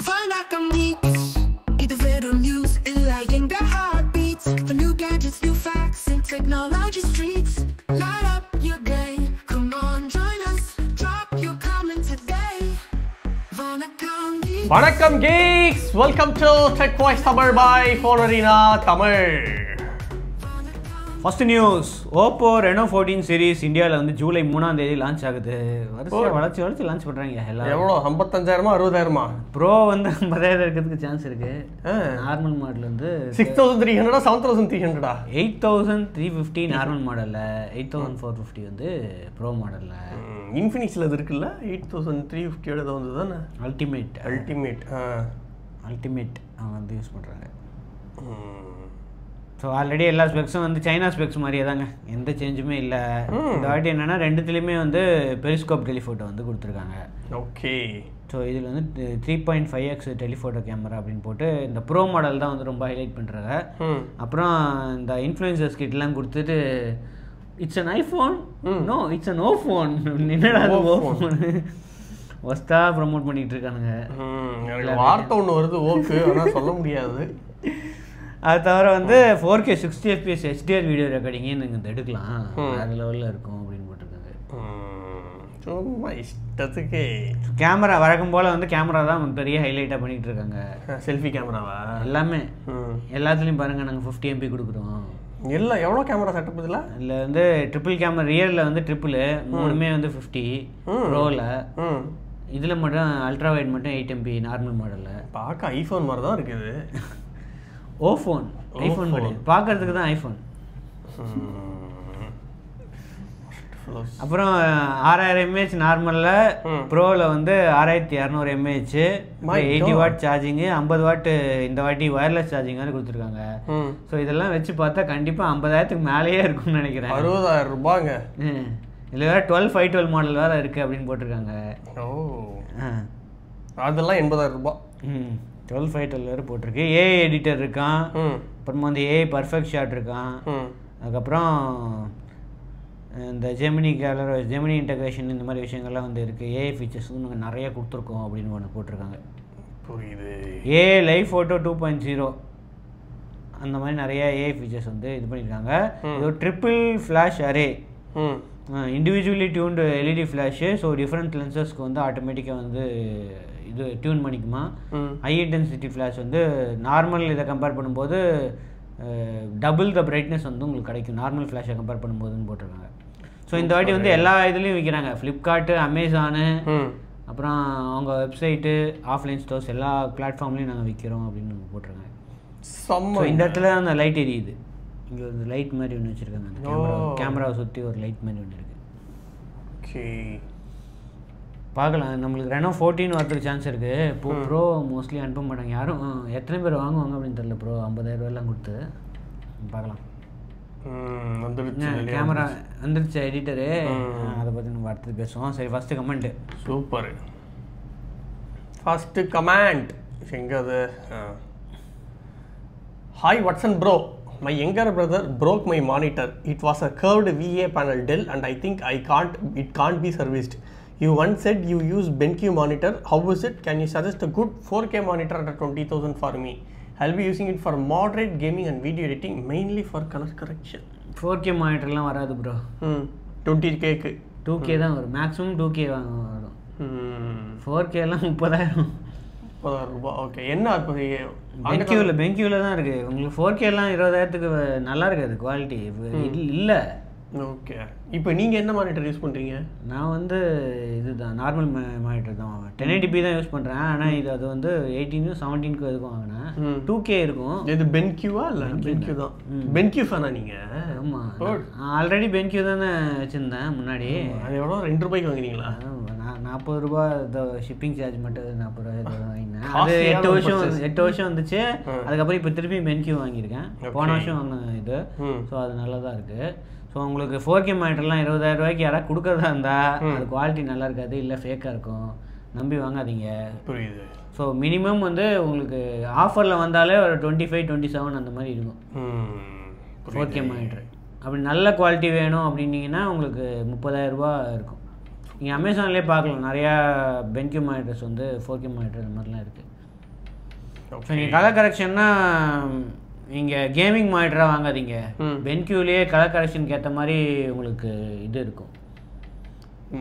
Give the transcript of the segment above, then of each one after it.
Vanakkam Geeks. இது வெறும் news enlightening the heartbeats. For new gadgets, new facts, and technology streets. Light up your day. Come on, join us. Drop your comment today. Vanakkam Geeks. Vanakkam Geeks. Welcome to Tech Voice Tamil by Phone Arena Tamil. First news Oppo Reno 14 series இந்தியாவில் வந்து ஜூலை 3ஆம் தேதி launch ஆகுது. வரிசையாக வளர்ச்சி launch பண்ணுறாங்க எல்லாம். எவ்வளோ 55,000 60,000 ப்ரோ வந்து 50,000 இருக்கிறதுக்கு சான்ஸ் இருக்கு. நார்மல் மாடல் வந்து 6,300 7,300 8,350 நார்மல் மாடலில், 8,450 வந்து ப்ரோ மாடலில். இன்ஃபினிக்ஸில் இது இருக்குல்ல 8,350 வந்து தானே அல்டிமேட் அவங்க வந்து யூஸ் பண்ணுறாங்க. ஸோ ஆல்ரெடி எல்லா ஸ்பெக்ஸும் வந்து சைனா ஸ்பெக்ஸ் மாதிரியே தாங்க, எந்த சேஞ்சுமே இல்லை. இந்த வாட்டி என்னென்னா ரெண்டுத்துலேயுமே வந்து பெரிஸ்கோப் டெலிஃபோட்டோ வந்து கொடுத்துருக்காங்க. ஓகே. ஸோ இதில் வந்து 3.5x டெலிஃபோட்டோ கேமரா அப்படின்னு போட்டு இந்த ப்ரோ மாடல் தான் வந்து ரொம்ப ஹைலைட் பண்ணுறாங்க. அப்புறம் இந்த இன்ஃப்ளூயன்சர்ஸ் கிட்டலாம் கொடுத்துட்டு it's an iPhone, no it's an O phone, என்னடா அது ஓ ஃபோன் ஒஸ்தா ப்ரமோட் பண்ணிகிட்டு இருக்கானுங்க. வார்த்தை ஒன்று வருது ஓகே, ஆனால் சொல்ல முடியாது. அது தவிர வந்து 4K 60 FPS HDR வீடியோ ரெக்கார்டிங்கே நீங்கள் எடுக்கலாம், வேறு லெவலில் இருக்கும் அப்படின்னு போட்டிருக்காங்க. சும்மா இஷ்டத்துக்கு கேமரா வழக்கம் போல் வந்து கேமரா தான் பெரிய ஹைலைட்டாக பண்ணிகிட்டு இருக்காங்க. செல்ஃபி கேமராவா எல்லாமே எல்லாத்துலேயும் பாருங்கள், நாங்கள் 50 MP கொடுக்குறோம். இல்லை எவ்வளோ கேமரா செட்டப் இதில்? இதில் வந்து ட்ரிபிள் கேமரா, ரியலில் வந்து ட்ரிபிள், மூணுமே வந்து 50 ப்ரோவில். இதில் மட்டும் அல்ட்ரா வைட் மட்டும் 8 MP நார்மல் மாடலில். பார்க்க ஐஃபோன் மாதிரி தான் இருக்குது. ஐஃபோன் கிடையாது, பார்க்கறதுக்கு தான் ஐஃபோன். அப்புறம் 6000 mAh நார்மலில், ப்ரோவில் வந்து 6200 mAh, 80 வாட் சார்ஜிங்கு, 50 வாட் இந்த வாட்டி ஒயர்லெஸ் சார்ஜிங் வந்து கொடுத்துருக்காங்க. ஸோ இதெல்லாம் வச்சு பார்த்தா கண்டிப்பாக 50,000க்கு மேலேயே இருக்கும்னு நினைக்கிறேன். 60,000 ரூபாங்க. இதில் வேறு 12/512 மாடல் வேறு இருக்குது அப்படின்னு போட்டிருக்காங்க. அதெல்லாம் 80,000 ரூபாய். 12/512 வேறு போட்டிருக்கு. ஏஐ எடிட்டர் இருக்கான், அப்புறமா வந்து ஏஐ பர்ஃபெக்ட் ஷாட் இருக்கான், அதுக்கப்புறம் இந்த ஜெமினி கேலர், ஜெமினி இன்டகிரேஷன், இந்த மாதிரி விஷயங்கள்லாம் வந்து இருக்குது. ஏஐ ஃபீச்சர்ஸ் வந்து நாங்கள் நிறைய கொடுத்துருக்கோம் அப்படின்னு ஒன்று போட்டிருக்காங்க. புரியுது. ஏஐ லைவ் ஃபோட்டோ 2.0 அந்த மாதிரி நிறைய ஏஐ ஃபீச்சர்ஸ் வந்து இது பண்ணியிருக்காங்க. இது triple flash array, individually tuned LED flash. So different லென்சஸ்க்கு வந்து ஆட்டோமேட்டிக்காக வந்து இது டியூன் பண்ணிக்குமா. ஹை இன்டென்சிட்டி ஃப்ளாஷ் வந்து நார்மல் இதை கம்பேர் பண்ணும்போது டபுள் த பிரைட்னஸ் வந்து உங்களுக்கு கிடைக்கும் நார்மல் ஃப்ளாஷை கம்பேர் பண்ணும்போதுன்னு போட்டிருக்காங்க. ஸோ இந்த வாட்டி வந்து எல்லா இதுலேயும் விற்கிறாங்க, ஃப்ளிப்கார்ட்டு, அமேசானு, அப்புறம் அவங்க வெப்சைட்டு, ஆஃப்லைன் ஸ்டோர்ஸ் எல்லா பிளாட்ஃபார்ம்லேயும் நாங்கள் விற்கிறோம் அப்படின்னு போட்டிருக்காங்க. ஸோ இந்த இடத்துல அந்த லைட் எரியுது, இங்கே ஒரு லைட் மாதிரி ஒன்று வச்சுருக்காங்க. அந்த கேமராவை சுற்றி ஒரு லைட் மாதிரி ஒன்று இருக்குது. ஓகே, பார்க்கலாம். நம்மளுக்கு ரெனோ 14 வரதுக்கு சான்ஸ் இருக்குது. இப்போ ப்ரோ மோஸ்ட்லி அனுப்ப மாட்டாங்க யாரும். எத்தனை பேர் வாங்குவாங்க அப்படின்னு தெரியல. ப்ரோ 50,000 ரூபாயெல்லாம் கொடுத்து பார்க்கலாம். கேமரா வந்துருச்சு, எடிட்டரு, அதை பற்றி நம்ம அடுத்தது பேசுவோம். சரி, first comment. Super. First comment எங்கே அது? Hi Watson bro, my younger brother broke my monitor. It was a curved VA panel Dell and I think it can't be serviced. You once said you use BenQ monitor. How is it? Can you suggest a good 4K monitor under 20,000 for me? I'll be using it for moderate gaming and video editing, mainly for color correction. 4K மானிட்டர்லாம் வராது bro. 20Kக்கு 2K தான் வரும், maximum 2K வரும். 4Kலாம் 30,000 ரூபாய். Okay, என்ன இப்போ பென்கியூவில் தான் இருக்குது. உங்களுக்கு 4Kலாம் 20,000க்கு நல்லா இருக்காது குவாலிட்டி இல்லை. ஓகே, இப்போ நீங்கள் என்ன மானிட்டர் யூஸ் பண்ணுறீங்க? நான் வந்து இதுதான் நார்மல் மானிட்டர் தான் வாங்குவேன். 1080p தான் யூஸ் பண்ணுறேன். ஆனால் இது அது வந்து 18 17க்கு எதுக்கும் வாங்கினேன். 2K இருக்கும். இது பென்கியூவா? இல்லை பென்கியூ தான். பென்கியூ ஃபேனா நீங்கள்? ஆமாம், ஆல்ரெடி பென்கியூ தானே வச்சுருந்தேன் முன்னாடி. அது எவ்வளோ 2 ரூபாய்க்கு வாங்கினீங்களா? 40 ரூபா ஷிப்பிங் சார்ஜ் மட்டும் 40 ரூபா வாங்கினேன். அது 8 வருஷம் வந்துச்சு. அதுக்கப்புறம் இப்போ திருப்பி பென்கியூ வாங்கியிருக்கேன், போன வருஷம் வாங்கின இது. ஸோ அது நல்லா தான் இருக்குது. ஸோ உங்களுக்கு 4K மானிட்டர்லாம் 20,000 ரூபாய்க்கு யாராவது கொடுக்குறதா இருந்தால் அது குவாலிட்டி நல்லா இருக்காது, இல்லை ஃபேக்காக இருக்கும், நம்பி வாங்காதீங்க. புரியுது. ஸோ மினிமம் வந்து உங்களுக்கு ஆஃபரில் வந்தாலே ஒரு 25-27 அந்த மாதிரி இருக்கும் 4K மானிட்டர். அப்படி நல்ல குவாலிட்டி வேணும் அப்படின்னீங்கன்னா உங்களுக்கு 30,000 ரூபா இருக்கும். நீங்கள் அமேசான்லேயே பார்க்கலாம், நிறையா பென்கியூ மானிட்டர்ஸ் வந்து 4K மானிட்டர் இந்த மாதிரிலாம் இருக்குது. ஸோ நீங்கள் கலர் கரெக்ஷன்னா நீங்கள் கேமிங் மானிட்டராக வாங்காதீங்க. பென்கியூலேயே கலர் கரெக்ஷனுக்கு ஏற்ற மாதிரி உங்களுக்கு இது இருக்கும்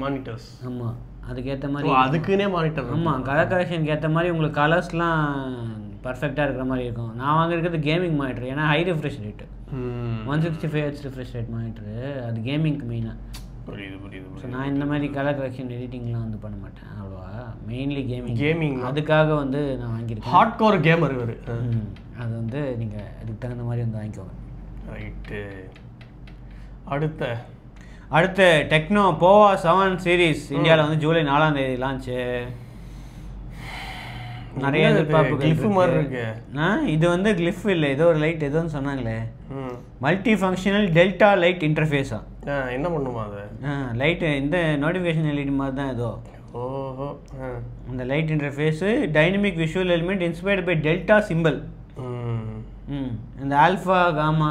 மானிட்டர்ஸ். ஆமாம், அதுக்கேற்ற மாதிரி அதுக்குன்னே மானிட்டர். ஆமாம், கலர் கரெக்ஷனுக்கு ஏற்ற மாதிரி உங்களுக்கு கலர்ஸ்லாம் பர்ஃபெக்டாக இருக்கிற மாதிரி இருக்கும். நான் வாங்கிருக்கிறது கேமிங் மானிட்டர், ஏன்னா high refresh rate 165 Hz refresh rate monitor, அது கேமிங்க்கு மெயினாக. ஸோ நான் இந்த மாதிரி கலர் கரெக்ஷன் எடிட்டிங்லாம் வந்து பண்ண மாட்டேன் அவ்வளோவா, மெயின்லி கேமிங். அதுக்காக வந்து நான் வாங்கியிருக்கேன். ஹார்ட் கோர் கேமர் இவர். அது வந்து நீங்கள் அதுக்கு தகுந்த மாதிரி வந்து வாங்கிக்கோங்க. ரைட்டு. அடுத்த டெக்னோ போவா 7 சீரீஸ் இந்தியாவில் வந்து ஜூலை 4 லான்ச்சு. நிறைய எதிர்பார்ப்பு மாதிரி இருக்கு. இது வந்து கிளிஃப் இல்லை, ஏதோ ஒரு லைட் ஏதோன்னு சொன்னாங்களே, மல்டி ஃபங்க்ஷனல் டெல்டா லைட் இன்டர்ஃபேஸா. என்ன பண்ணுமா அது? லைட்டு இந்த நோட்டிஃபிகேஷன் எல்இடி மாதிரி தான் ஏதோ. ஓஹோ. அந்த light interface dynamic visual element inspired by delta symbol. இந்த ஆல்ஃபா காமா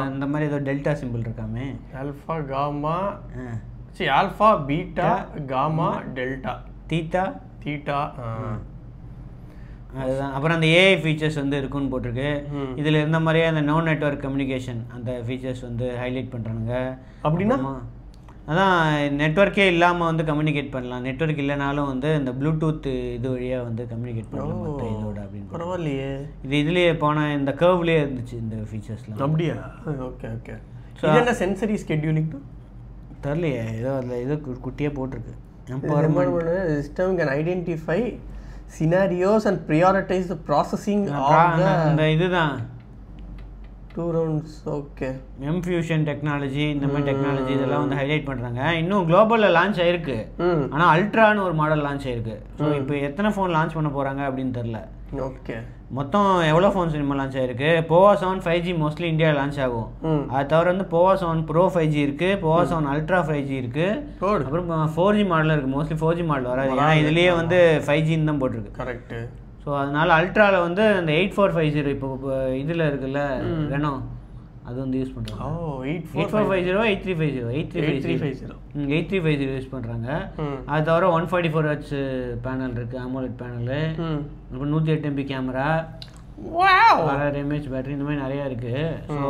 அந்த மாதிரி ஏதோ டெல்டா சிம்பிள் இருக்காமே. Alpha gamma, alpha beta gamma delta theta. அதுதான். அப்புறம் அந்த ஏஐ ஃபீச்சர்ஸ் வந்து இருக்குன்னு போட்டிருக்கு. இதில் இருந்த மாதிரியே அந்த நோ நெட்வொர்க் கம்யூனிகேஷன் அந்த ஃபீச்சர்ஸ் வந்து ஹைலைட் பண்ணுறானுங்க. அப்படின்னா அதான் நெட்வொர்க்கே இல்லாமல் வந்து கம்யூனிகேட் பண்ணலாம், நெட்வொர்க் இல்லைனாலும் வந்து இந்த ப்ளூடூத் இது வழியாக வந்து கம்யூனிகேட் பண்ணலாம் மற்ற இதோட அப்படின்னு. பரவாயில்லையே, இதுலேயே போன இந்த கர்வ்லேயே இருந்துச்சு இந்த ஃபீச்சர்ஸ்லாம். அப்படியா? Okay okay. ஸோ என்ன சென்சரி ஸ்கெட்யூலிங் தெரிலையே, ஏதோ அதில் ஏதோ குட்டியாக போட்டிருக்கு. System can identify scenarios and prioritize the processing of the இதுதான் 2 rounds. ஓகே. M-Fusion டெக்னாலஜி, இந்த மாதிரி டெக்னாலஜி இதெல்லாம் வந்து ஹைலைட் பண்ணுறாங்க. இன்னும் குளோபலில் லான்ச் ஆயிருக்கு, ஆனால் அல்ட்ரான்னு ஒரு மாடல் லான்ச் ஆயிருக்கு. ஸோ இப்போ எத்தனை ஃபோன் லான்ச் பண்ண போகிறாங்க அப்படின்னு தெரில. ஓகே. மொத்தம் எவ்வளோ ஃபோன்ஸ் இனிமேல் லான்ச் ஆயிருக்கு? போவா 7 5G மோஸ்ட்லி இந்தியாவில் லான்ச் ஆகும். அது தவிர வந்து போவா 7 ப்ரோ 5G இருக்குது, போவா 7 அல்ட்ரா 5G இருக்குது, அப்புறம் 4G மாடல் இருக்குது. மோஸ்ட்லி 4G மாடல் வராது, ஏன்னா இதுலேயே வந்து 5Gன்னு தான் போட்டிருக்கு. கரெக்டு. ஸோ அதனால் அல்ட்ராவில் வந்து அந்த 8450 இப்போ இதில் இருக்குல்ல ரெனோ, அது வந்து யூஸ் பண்ணுறாங்க. 8450 8350 யூஸ் பண்ணுறாங்க. அது தவிர 144 Hz பேனல் இருக்குது, AMOLED பேனலு, அப்புறம் 108 MP camera, colour image battery, இந்த மாதிரி நிறையா இருக்குது. ஸோ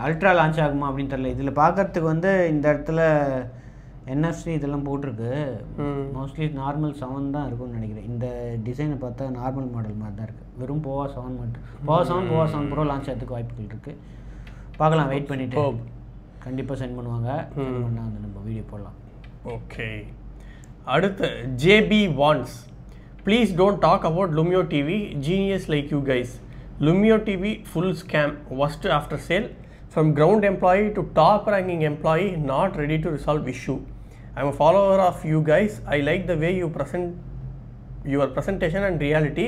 அல்ட்ரா லான்ச் ஆகுமா அப்படின்னு தெரியல. இதில் பார்க்கறதுக்கு வந்து இந்த இடத்துல NFC இதெல்லாம் போட்டிருக்கு. மோஸ்ட்லி நார்மல் 7 தான் இருக்கும்னு நினைக்கிறேன். இந்த டிசைனை பார்த்தா நார்மல் மாடல் மாதிரி தான் இருக்குது. வெறும் போவா 7 மட்டும். போவா 7 ப்ரோ லான்ச் ஆகிறதுக்கு வாய்ப்புகள் இருக்குது. பார்க்கலாம், வெயிட் பண்ணிவிட்டு கண்டிப்பாக சென்ட் பண்ணுவாங்க. சென்ட் பண்ணால் வந்து நம்ம வீடியோ போடலாம். ஓகே. அடுத்து JB Vance, please don't talk about Lumio TV, genius like you guys. Lumio TV full scam, worst after sale, from ground employee to top ranking employee, not ready to resolve issue. I'm a follower of you guys. I like the way you present your presentation and reality,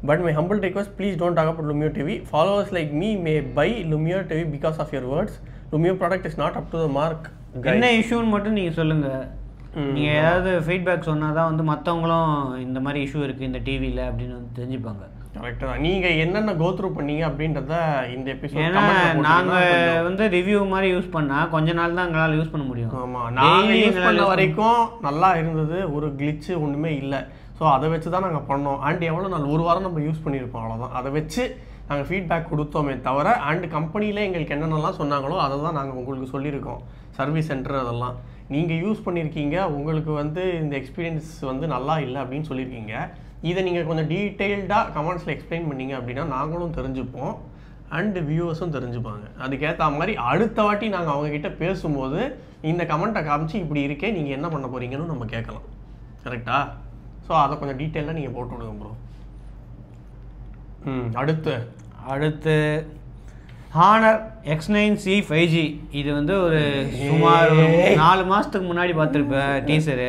but my humble request, please don't talk about Lumio TV. Followers like me may buy Lumio TV because of your words. Lumio product is not up to the mark, guys. என்ன இஷ்யூன்னு மட்டும் நீங்கள் சொல்லுங்கள். நீங்கள் ஏதாவது feedback சொன்னால் தான் வந்து மற்றவங்களும் இந்த மாதிரி இஷ்யூ இருக்குது இந்த டிவியில் அப்படின்னு வந்து தெரிஞ்சுப்பாங்க. கரெக்டாக தான். நீங்கள் என்னென்ன கோத்ரூ பண்ணீங்க அப்படின்றத இந்த எபிசோட், ஏன்னா நாங்கள் வந்து ரிவ்யூ மாதிரி யூஸ் பண்ணால் கொஞ்ச நாள் தான் எங்களால் யூஸ் பண்ண முடியும். ஆமாம், நாங்கள் யூஸ் பண்ண வரைக்கும் நல்லா இருந்தது, ஒரு கிளிச்சு ஒன்றுமே இல்லை. ஸோ அதை வச்சு தான் நாங்கள் பண்ணோம். அண்ட் எவ்வளோ நாள், ஒரு வாரம் நம்ம யூஸ் பண்ணியிருப்போம், அவ்வளோதான். அதை வச்சு நாங்கள் ஃபீட்பேக் கொடுத்தோமே தவிர, அண்ட் கம்பெனியில் எங்களுக்கு என்னென்னலாம் சொன்னாங்களோ அதை தான் நாங்கள் உங்களுக்கு சொல்லியிருக்கோம். சர்வீஸ் சென்டர் அதெல்லாம் நீங்கள் யூஸ் பண்ணியிருக்கீங்க, உங்களுக்கு வந்து இந்த எக்ஸ்பீரியன்ஸ் வந்து நல்லா இல்லை அப்படின்னு சொல்லியிருக்கீங்க. இதை நீங்கள் கொஞ்சம் டீட்டெயில்டாக கமெண்ட்ஸில் எக்ஸ்பிளைன் பண்ணிங்க அப்படின்னா நாங்களும் தெரிஞ்சுப்போம், அண்டு வியூவர்ஸும் தெரிஞ்சுப்பாங்க. அதுக்கேற்ற மாதிரி அடுத்த வாட்டி நாங்கள் அவங்கக்கிட்ட பேசும்போது இந்த கமெண்ட்டை காமிச்சு இப்படி இருக்கே, நீங்கள் என்ன பண்ண போகிறீங்கன்னு நம்ம கேட்கலாம். கரெக்டா? ஸோ அதை கொஞ்சம் டீட்டெயிலாக நீங்கள் போட்டு விடுங்க ப்ரோ. அடுத்து ஹானர் X9C 5G. இது வந்து ஒரு சுமார் 4 மாதத்துக்கு முன்னாடி பார்த்துருப்பேன் டீசரு.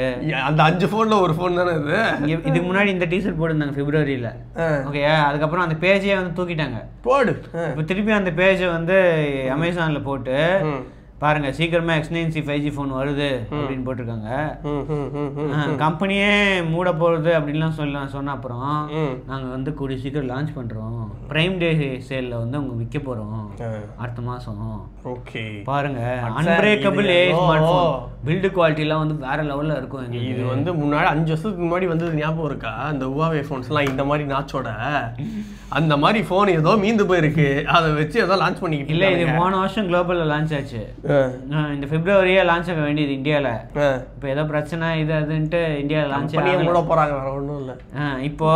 அந்த 5 ஃபோனில் ஒரு ஃபோன் தானே இது. இதுக்கு முன்னாடி இந்த டீசர் போட்டிருந்தாங்க பிப்ரவரியில். ஓகே, அதுக்கப்புறம் அந்த பேஜையே வந்து தூக்கிட்டாங்க. போடு. இப்போ திருப்பி அந்த பேஜை வந்து அமேசானில் போட்டு பாருங்க சீக்கிரமாக X9C 5G ஃபோன் வருது அப்படின்னு போட்டிருக்காங்க. கம்பெனியே மூட போகிறது அப்படின்லாம் சொன்ன அப்புறம் நாங்கள் வந்து கூடிய சீக்கிரம் லான்ச் பண்ணுறோம், ப்ரைம் டே சேலில் வந்து அவங்க விற்க போகிறோம் அடுத்த மாதம். ஓகே பாருங்க unbreakable AI smart phone build குவாலிட்டிலாம் வந்து வேற லெவலில் இருக்கும். இது வந்து முன்னாடி 5 வருஷத்துக்கு முன்னாடி வந்தது ஞாபகம் இருக்கா? அந்த Huawei ஃபோன்ஸ்லாம் இந்த மாதிரி நாச்சோட அந்த மாதிரி ஃபோன் ஏதோ மீந்து போயிருக்கு, அதை வச்சு ஏதோ லான்ச் பண்ணிக்கிட்டு இல்லை. இது போன வருஷம் குளோபலில் லான்ச் ஆச்சு, இந்த பிப்ரவரியே லான்ச் ஆக வேண்டியது இந்தியாவில். இப்போ ஏதோ பிரச்சனை இது அதுன்ட்டு இந்தியாவில் லான்ச் கூட போகிறாங்க, வேற ஒன்றும் இல்லை. இப்போ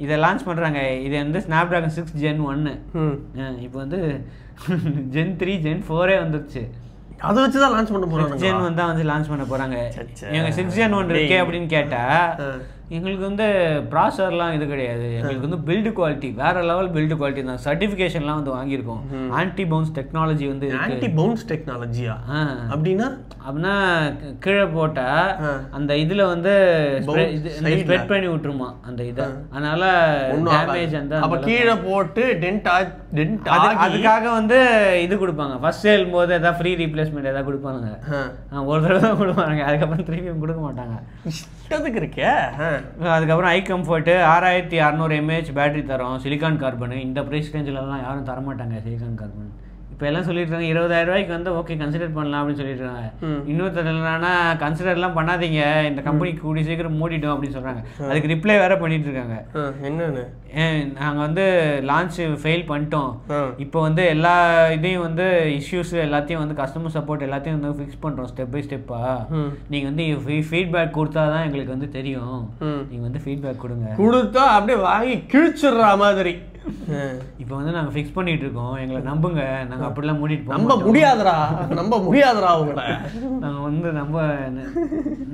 இதை லான்ச் பண்ணுறாங்க. இது வந்து ஸ்னாப்டிராகன் 6 Gen 1. இப்போ வந்து Gen 3 Gen 4 வந்துருச்சு. அதை வச்சு தான் லான்ச் பண்ண போகிறாங்க. Gen 1 தான் வந்து லான்ச் பண்ண போகிறாங்க. இவங்க 6 Gen 1 இருக்கே அப்படின்னு கேட்டால் எங்களுக்கு வந்து ப்ராசர்லாம் இது கிடையாது, எங்களுக்கு வந்து பில்டு குவாலிட்டி வேற லெவல் பில்டு குவாலிட்டி தான், சர்டிஃபிகேஷன்லாம் வந்து வாங்கியிருக்கோம். ஆன்டி பவுன்ஸ் டெக்னாலஜி வந்து ஆன்டி பவுன்ஸ் டெக்னாலஜியா அப்படின்னா கீழே போட்டா அந்த இதுல வந்து ஸ்ப்ரெட் பண்ணி விட்டுருமா அந்த இதை, அதனால டேமேஜ் அந்த அப்ப கீழே போட்டு டென்ட் அதுக்காக வந்து இது கொடுப்பாங்க. ஃபர்ஸ்ட் சேல் போது ஏதாவது ஃப்ரீ ரீப்ளேஸ்மெண்ட் ஏதாவது கொடுப்பாங்க, ஒரு தடவை தான் கொடுப்பாங்க, அதுக்கப்புறம் திரும்பியும் கொடுக்க மாட்டாங்க. இஷ்டத்துக்கு இருக்கே. அதுக்கப்புறம் ஐ கம்ஃபர்ட் 6600 mAh பேட்டரி தரோம், சிலிகான் கார்பன். இந்த ப்ரைஸ் ரேஞ்சிலலாம் யாரும் தரமாட்டாங்க சிலிகான் கார்பன். இப்போ எல்லாம் சொல்லிட்டு இருக்காங்க 20,000 ரூபாய்க்கு வந்து ஓகே கன்சிடர் பண்ணலாம் அப்படின்னு சொல்லிட்டு இருக்காங்க. இன்னொருத்தர் என்னன்னா கன்சிடர்லாம் பண்ணாதீங்க, இந்த கம்பெனிக்கு கூடி சீக்கிரம் மூடிட்டோம் அப்படின்னு சொல்கிறாங்க. அதுக்கு ரிப்ளை வேற பண்ணிட்டு இருக்காங்க. என்னன்னு நாங்கள் வந்து லான்ச் ஃபெயில் பண்ணிட்டோம், இப்போ வந்து எல்லா இதையும் வந்து இஷ்யூஸ் எல்லாத்தையும் வந்து கஸ்டமர் சப்போர்ட் எல்லாத்தையும் வந்து ஃபிக்ஸ் பண்ணுறோம் ஸ்டெப் பை ஸ்டெப்பாக. நீங்கள் வந்து ஃபீட்பேக் கொடுத்தா தான் எங்களுக்கு வந்து தெரியும், நீங்கள் வந்து ஃபீட்பேக் கொடுத்தா அப்படியே வாங்கி கிழிச்சிடுற மாதிரி. இப்போ வந்து நாங்கள் ஃபிக்ஸ் பண்ணிட்டு இருக்கோம், எங்களை நம்புங்க, நாங்கள் அப்படிலாம் மூடிட்டு போக நம்ப முடியாதுடா உங்களை. நாங்கள் வந்து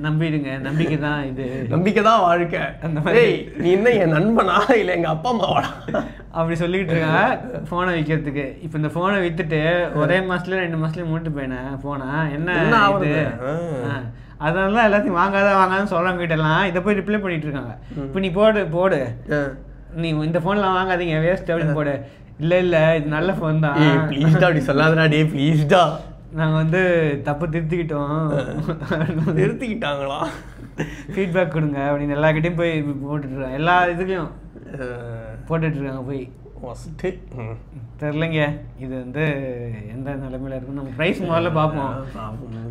நம்பிடுங்க, நம்பிக்கை தான் இது, நம்பிக்கை தான் வாழ்க்கை. அந்த மாதிரி நீ என்ன என் நண்பனா இல்லை எங்கள் அப்பா அம்மாவா அப்படி சொல்லிக்கிட்டு இருக்காங்க ஃபோனை விற்கிறதுக்கு. இப்போ இந்த ஃபோனை விற்றுட்டு ஒரே மாதத்துல 2 மாதத்துல மூட்டு போயினேன் ஃபோனை, என்ன ஆகுது? அதனால எல்லாத்தையும் வாங்காதான் சொல்கிறவங்க கிட்டலாம் இதை போய் ரிப்ளை பண்ணிட்டு இருக்காங்க. இப்போ நீ போடு நீ இந்த ஃபோன்லாம் வாங்காதீங்க வேஸ்ட் அப்படின்னு போடு. இல்லை இது நல்ல ஃபோன் தான், ப்ளீஸ்டா அப்படி சொல்லாதடா டே ப்ளீஸ்டா, நாங்கள் வந்து தப்பு திருத்திக்கிட்டாங்களா ஃபீட்பேக் கொடுங்க அப்படின்னு எல்லாருக்கிட்டையும் போய் போட்டுட்ருக்காங்க, எல்லா இதுலேயும் போட்டுட்ருக்காங்க போய். தெரிலங்க இது வந்து எந்த நிலைமையில இருக்கும். நம்ம ப்ரைஸ் முதல்ல பார்ப்போம்.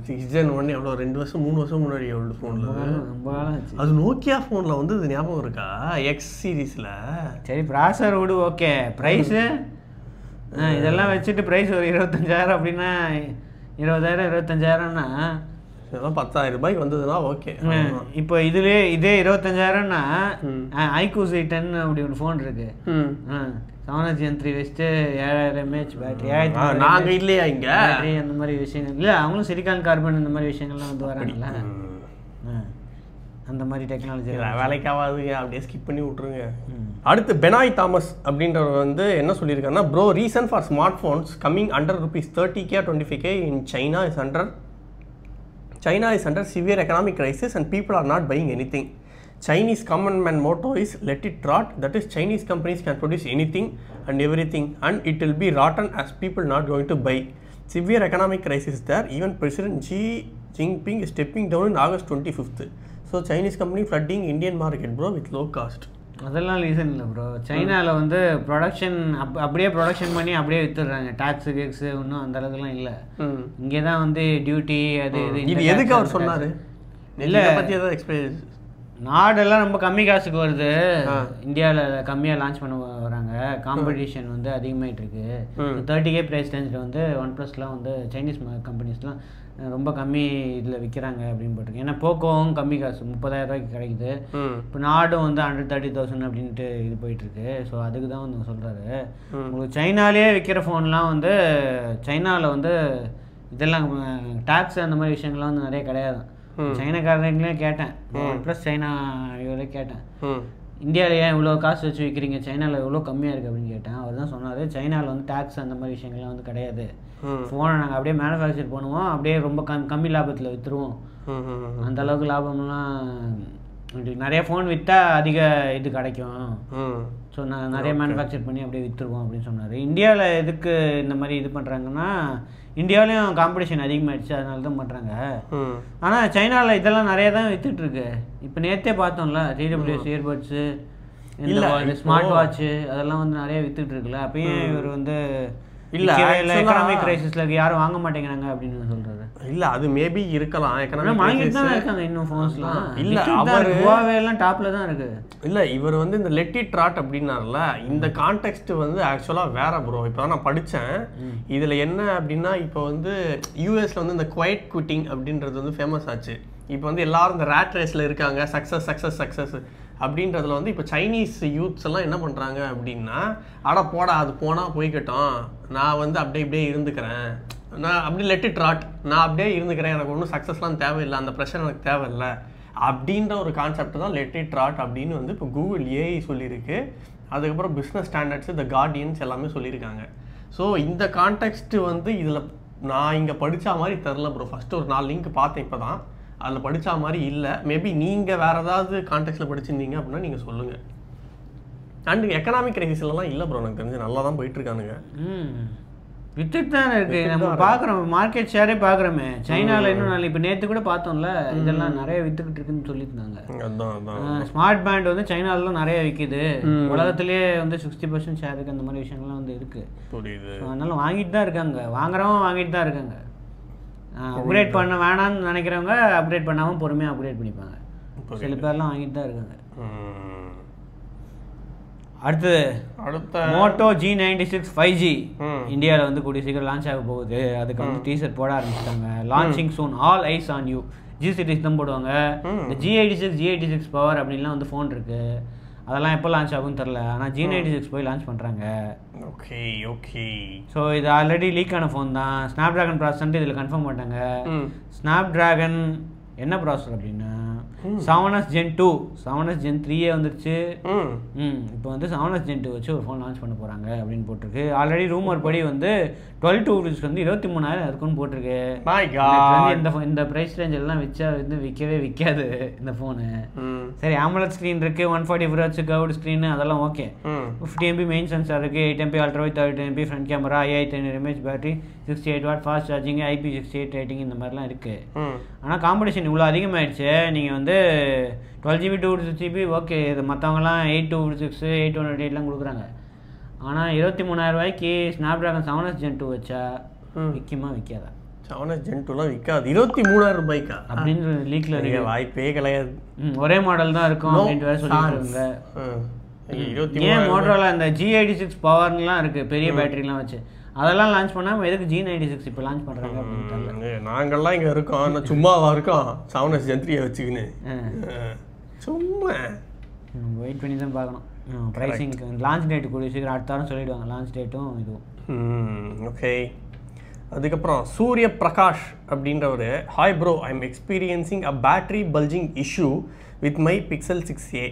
6 Gen 1 எவ்வளோ 2 வருஷம் 3 வருஷம் முன்னாடி எவ்வளோ ஃபோனில் ரொம்ப காலம் ஆச்சு. அது நோக்கியா ஃபோனில் வந்து இது ஞாபகம் இருக்கா எக்ஸ் சீரீஸில்? சரி ப்ராசர் விடு ஓகே, ப்ரைஸு இதெல்லாம் வச்சுட்டு ப்ரைஸ் ஒரு 25,000 அப்படின்னா 20,000 25,000ன்னா 10,000 ரூபாய்க்கு வந்ததுன்னா ஓகே. இப்போ இதே 25,000ன்னா iQOO Z10 அப்படி ஒரு ஃபோன் இருக்கு, 7 Gen 3 வச்சுட்டு 7,000 mAh பேட்டரி. நாங்கள் இல்லையா இங்கே அந்த மாதிரி விஷயங்கள் இல்லை, அவங்களும் சிலிகான் கார்பன் இந்த மாதிரி விஷயங்கள்லாம் வந்து வராங்கல்ல, அந்த மாதிரி டெக்னாலஜி வேலைக்காவாதுங்க, அப்படியே ஸ்கிப் பண்ணி விட்ருங்க. அடுத்து பெனாய் தாமஸ் அப்படின்றவர் வந்து என்ன சொல்லியிருக்காருன்னா, bro reason for smart phones coming under ₹30K 25K in China is under severe economic crisis and people are not buying anything. Chinese common man motto is let it rot, that is Chinese companies can produce anything and everything and it will be rotten as people not going to buy. Severe economic crisis there, even President Xi Jinping is stepping down in August 25th. So Chinese company flooding Indian market bro with low cost. அதெல்லாம் reason இல்லை bro. சைனாவில் வந்து production அப்படியே production பண்ணி அப்படியே வித்துடுறாங்க, tax cakes ஒன்றும் அந்த அளவுக்குலாம் இல்லை. இங்கே தான் வந்து டியூட்டி அது இது எதுக்கு அவர் சொன்னார்? இல்லை பற்றி ஏதாவது எக்ஸ்பீரியன்ஸ் நாடெல்லாம் ரொம்ப கம்மி காசுக்கு வருது, இந்தியாவில் கம்மியாக லான்ச் பண்ண வராங்க, காம்படிஷன் வந்து அதிகமாகிட்டு இருக்கு. 30K ப்ரைஸ் ரேஞ்சில் வந்து OnePlusலாம் வந்து சைனீஸ் கம்பெனிஸ்லாம் ரொம்ப கம்மி இதில் விற்கிறாங்க அப்படின்னு போட்டிருக்கு. ஏன்னா போக்கோவும் கம்மி காசு 30,000 ரூபாய்க்கு கிடைக்குது. இப்போ நாடும் வந்து 130,000 அப்படின்ட்டு இது போயிட்டுருக்கு. ஸோ அதுக்கு தான் வந்து சொல்கிறாரு. உங்களுக்கு சைனாலேயே விற்கிற ஃபோன்லாம் வந்து சைனாவில் வந்து இதெல்லாம் டாக்ஸ் அந்த மாதிரி விஷயங்கள்லாம் வந்து நிறைய கிடையாது. சைனாக்காரங்களே கேட்டேன், ப்ளஸ் சைனா இவரே கேட்டேன், இந்தியாவில் ஏன் இவ்வளோ காசு வச்சு விற்கிறீங்க, சைனாவில் இவ்வளோ கம்மியாக இருக்குது அப்படின்னு கேட்டேன். அவர் தான் சொன்னார், சைனாவில் வந்து டாக்ஸ் அந்த மாதிரி விஷயங்கள்லாம் வந்து கிடையாது, ஃபோனை நாங்கள் அப்படியே மேனுஃபேக்சர் பண்ணுவோம், அப்படியே ரொம்ப கம்மி லாபத்தில் விற்றுருவோம், அந்த அளவுக்கு லாபம்லாம் நிறைய ஃபோன் விற்றா அதிக இது கிடைக்கும். ஸோ நான் நிறைய மேனுஃபேக்சர் பண்ணி அப்படியே விற்றுருவோம் அப்படின்னு சொன்னார். இந்தியாவில் எதுக்கு இந்த மாதிரி இது பண்ணுறாங்கன்னா, இந்தியாவிலையும் காம்படிஷன் அதிகமாகிடுச்சு, அதனால தான் பண்ணுறாங்க. ஆனால் சைனாவில் இதெல்லாம் நிறைய தான் விற்றுட்ருக்கு. இப்போ நேற்றே பார்த்தோம்ல TWS இயர்பட்ஸு, இந்த ஸ்மார்ட் வாட்ச்சு அதெல்லாம் வந்து நிறைய விற்றுட்டு இருக்குல்ல. அப்பயும் இவர் வந்து இல்லை எக்கனாமிக் கிரைசிஸ்ல யாரும் வாங்க மாட்டேங்கிறாங்க அப்படின்னு சொல்றாரு. இல்ல அது மேபி இருக்கலாம், எக்கனாமிக் வாங்கிட்டு தான் இருக்காங்க இன்னும் ஃபோன்ஸ்லாம். இல்ல அவர் Huawei எல்லாம் டாப்ல தான் இருக்கு. இல்ல இவர் வந்து இந்த லெட் இட் ராட் அப்படின்னார்ல, இந்த கான்டெக்ஸ்ட் வந்து ஆக்சுவலா வேற ப்ரோ. இப்போ நான் படிச்சேன் இதுல என்ன அப்படின்னா, இப்போ வந்து யூஎஸ்ல வந்து இந்த குவைட் குவிட்டிங் அப்படின்றது வந்து ஃபேமஸ் ஆச்சு. இப்போ வந்து எல்லாரும் இந்த ரேட் ரேஸ்ல இருக்காங்க, சக்சஸ் சக்சஸ் சக்சஸ் அப்படின்றதுல வந்து இப்போ சைனீஸ் யூத்ஸ் எல்லாம் என்ன பண்ணுறாங்க அப்படின்னா, அட போடா அது போனால் போய்கட்டும், நான் வந்து அப்படியே இப்படியே இருந்துக்கிறேன், நான் அப்படி லெட் இட் ராட், நான் அப்படியே இருந்துக்கிறேன், எனக்கு ஒன்றும் சக்ஸஸ்லாம் தேவையில்லை, அந்த ப்ரெஷர் எனக்கு தேவையில்லை அப்படின்ற ஒரு கான்செப்ட் தான் லெட் இட் ராட் அப்படின்னு வந்து இப்போ கூகுள் ஏஐ சொல்லியிருக்கு. அதுக்கப்புறம் பிஸ்னஸ் ஸ்டாண்டர்ட்ஸு த கார்டியன்ஸ் எல்லாமே சொல்லியிருக்காங்க. ஸோ இந்த கான்டெக்ஸ்ட் வந்து இதில் நான் இங்கே படித்த மாதிரி தெரில ப்ரோ. ஃபஸ்ட்டு ஒரு 4 லிங்க் பார்த்தேன் இப்போ தான், அதில் படித்த மாதிரி இல்லை. மேபி நீங்கள் வேறு ஏதாவது கான்டெக்ட்டில் படிச்சிருந்தீங்க அப்படின்னா நீங்கள் சொல்லுங்கள். அண்டு எக்கனாமிக் கிரைசிஸ்லாம் இல்லை ப்ரோ, எனக்கு தெரிஞ்சு நல்லா தான் போயிட்டுருக்கானுங்க. வித்துட்டு தான் இருக்குது, நம்ம பார்க்குறோம் மார்க்கெட் ஷேரே பார்க்குறோமே. சைனாவில் இன்னும் நாள் இப்போ நேற்று கூட பார்த்தோம்ல, இதெல்லாம் நிறைய வித்துக்கிட்டு இருக்குன்னு சொல்லியிருந்தாங்க. ஸ்மார்ட் பேண்ட் வந்து சைனாவில் தான் நிறைய விற்கிது, உலகத்துலேயே வந்து 60% ஷேர் இருக்குது, அந்த மாதிரி விஷயங்கள்லாம் வந்து இருக்குது. புரியுது. அதனால வாங்கிட்டு தான் இருக்காங்க, வாங்குறவங்க வாங்கிட்டு தான் இருக்காங்க. அப்கிரேட் பண்ண வேணாம்னு நினைக்கிறவங்க அப்கிரேட் பண்ணாமல் பொறுமையாக அப்கிரேட் பண்ணிப்பாங்க. சில பேர்லாம் வாங்கிட்டு தான் இருக்காங்க. அடுத்த மோட்டோ G96 5G இந்தியாவில் வந்து கூடிய சீக்கிரம் லான்ச் ஆக போகுது. அதுக்கு வந்து டீசர் போட ஆரம்பிச்சிட்டாங்க. Launching soon, all eyes on you. G series தான் போடுவாங்க. இந்த G86 பவர் அப்படின்லாம் வந்து ஃபோன் இருக்கு, அதெல்லாம் எப்போ லான்ச் ஆகும்னு தெரில. ஆனால் G96 போய் லான்ச் பண்ணுறாங்க. Okay okay. ஸோ இது ஆல்ரெடி லீக் ஆன ஃபோன் தான். ஸ்னாப் ட்ராகன் ப்ராசஸர்ன்ட்டு இதில் கன்ஃபார்ம் பண்ணிட்டாங்க. ஸ்னாப் ட்ராகன் என்ன ப்ராசஸர் அப்படின்னா 7S Gen 2, 7S Gen 3 வந்துருச்சு. இப்போ வந்து 7S Gen 2 வச்சு ஒரு ஃபோன் லான்ச் பண்ண போகிறாங்க அப்படின்னு போட்டிருக்கு. ஆல்ரெடி ரூமர் படி வந்து 12 rupees வந்து 23,000 இருக்குன்னு போட்டிருக்கு. இந்த ப்ரைஸ் ரேஞ்ச் எல்லாம் வச்சா வந்து விற்கவே விற்காது இந்த ஃபோனு. சரி, AMOLED ஸ்க்ரீன் இருக்குது, 144 Hz கர்வ்டு ஸ்க்ரீன், அதெல்லாம் ஓகே. 50 MB மெயின் சென்சார் இருக்குது, 8 MP ultra wide, 30 MP front camera, 5500 mAh battery, 68 watt fast charging, IP68 rating, இந்த மாதிரிலாம் இருக்குது. ஆனால் காம்படிஷன் இவ்வளோ அதிகமாகிடுச்சு. நீங்கள் வந்து 12GB 256GB ஓகே, இது மற்றவங்கலாம் 826 828லாம் கொடுக்குறாங்க. ஆனால் 23,000 ரூபாய்க்கு ஸ்னாப் ட்ராகன் 7S Gen 2 வச்சா விற்குமா விற்காதா? 7S Gen 2லாம் விற்காது. 23,000 ரூபாய்க்கா அப்படின்னு லீக்கில் இருக்க வாய்ப்பே கிடையாது. ஒரே மாடல் தான் இருக்கும் அப்படின்ட்டு வேறு சொல்லியிருக்காங்க. ஏன் மோட்டோரோலா இந்த G86 பவர்லாம் இருக்குது, பெரிய பேட்டரிலாம் வச்சு, அதெல்லாம் லான்ச் பண்ணாமல் எதுக்கு G96 இப்போ லான்ச் பண்ணுறாங்க அப்படின்னு. நாங்கள்லாம் இங்கே இருக்கோம், ஆனால் சும்மாவா இருக்கோம் 7S Gen 3 வச்சுக்கின்னு சும்மா வெயிட் பண்ணி தான் பார்க்கணும். ப்ரைஸிங் லான்ச் டேட்டு கூடிய சீக்கிரம் அடுத்த வாரம் சொல்லிவிடுவாங்க, லான்ச் டேட்டும் இதுவும். ஓகே. அதுக்கப்புறம் சூரிய பிரகாஷ் அப்படின்றவர், hi bro, I am experiencing a battery bulging issue with my Pixel 6a.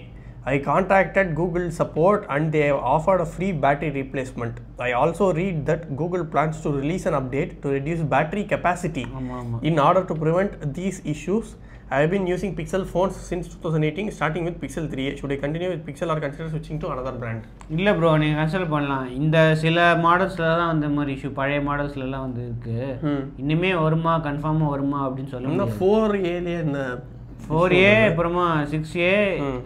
I contacted Google support and they have offered a free battery replacement. I also read that Google plans to release an update to reduce battery capacity in order to prevent these issues. I have been using Pixel phones since 2018, starting with Pixel 3a. Should I continue with Pixel or consider switching to another brand? இல்லை bro, நீங்கள் consider பண்ணலாம். இந்த சில மாடல்ஸில் தான் அந்த மாதிரி issue, பழைய மாடல்ஸ்லாம் வந்து இருக்குது. இன்னுமே வருமா, கன்ஃபார்மாக வருமா அப்படின்னு சொல்லலாம். 4Aலே என்ன 4A அப்புறமா 6A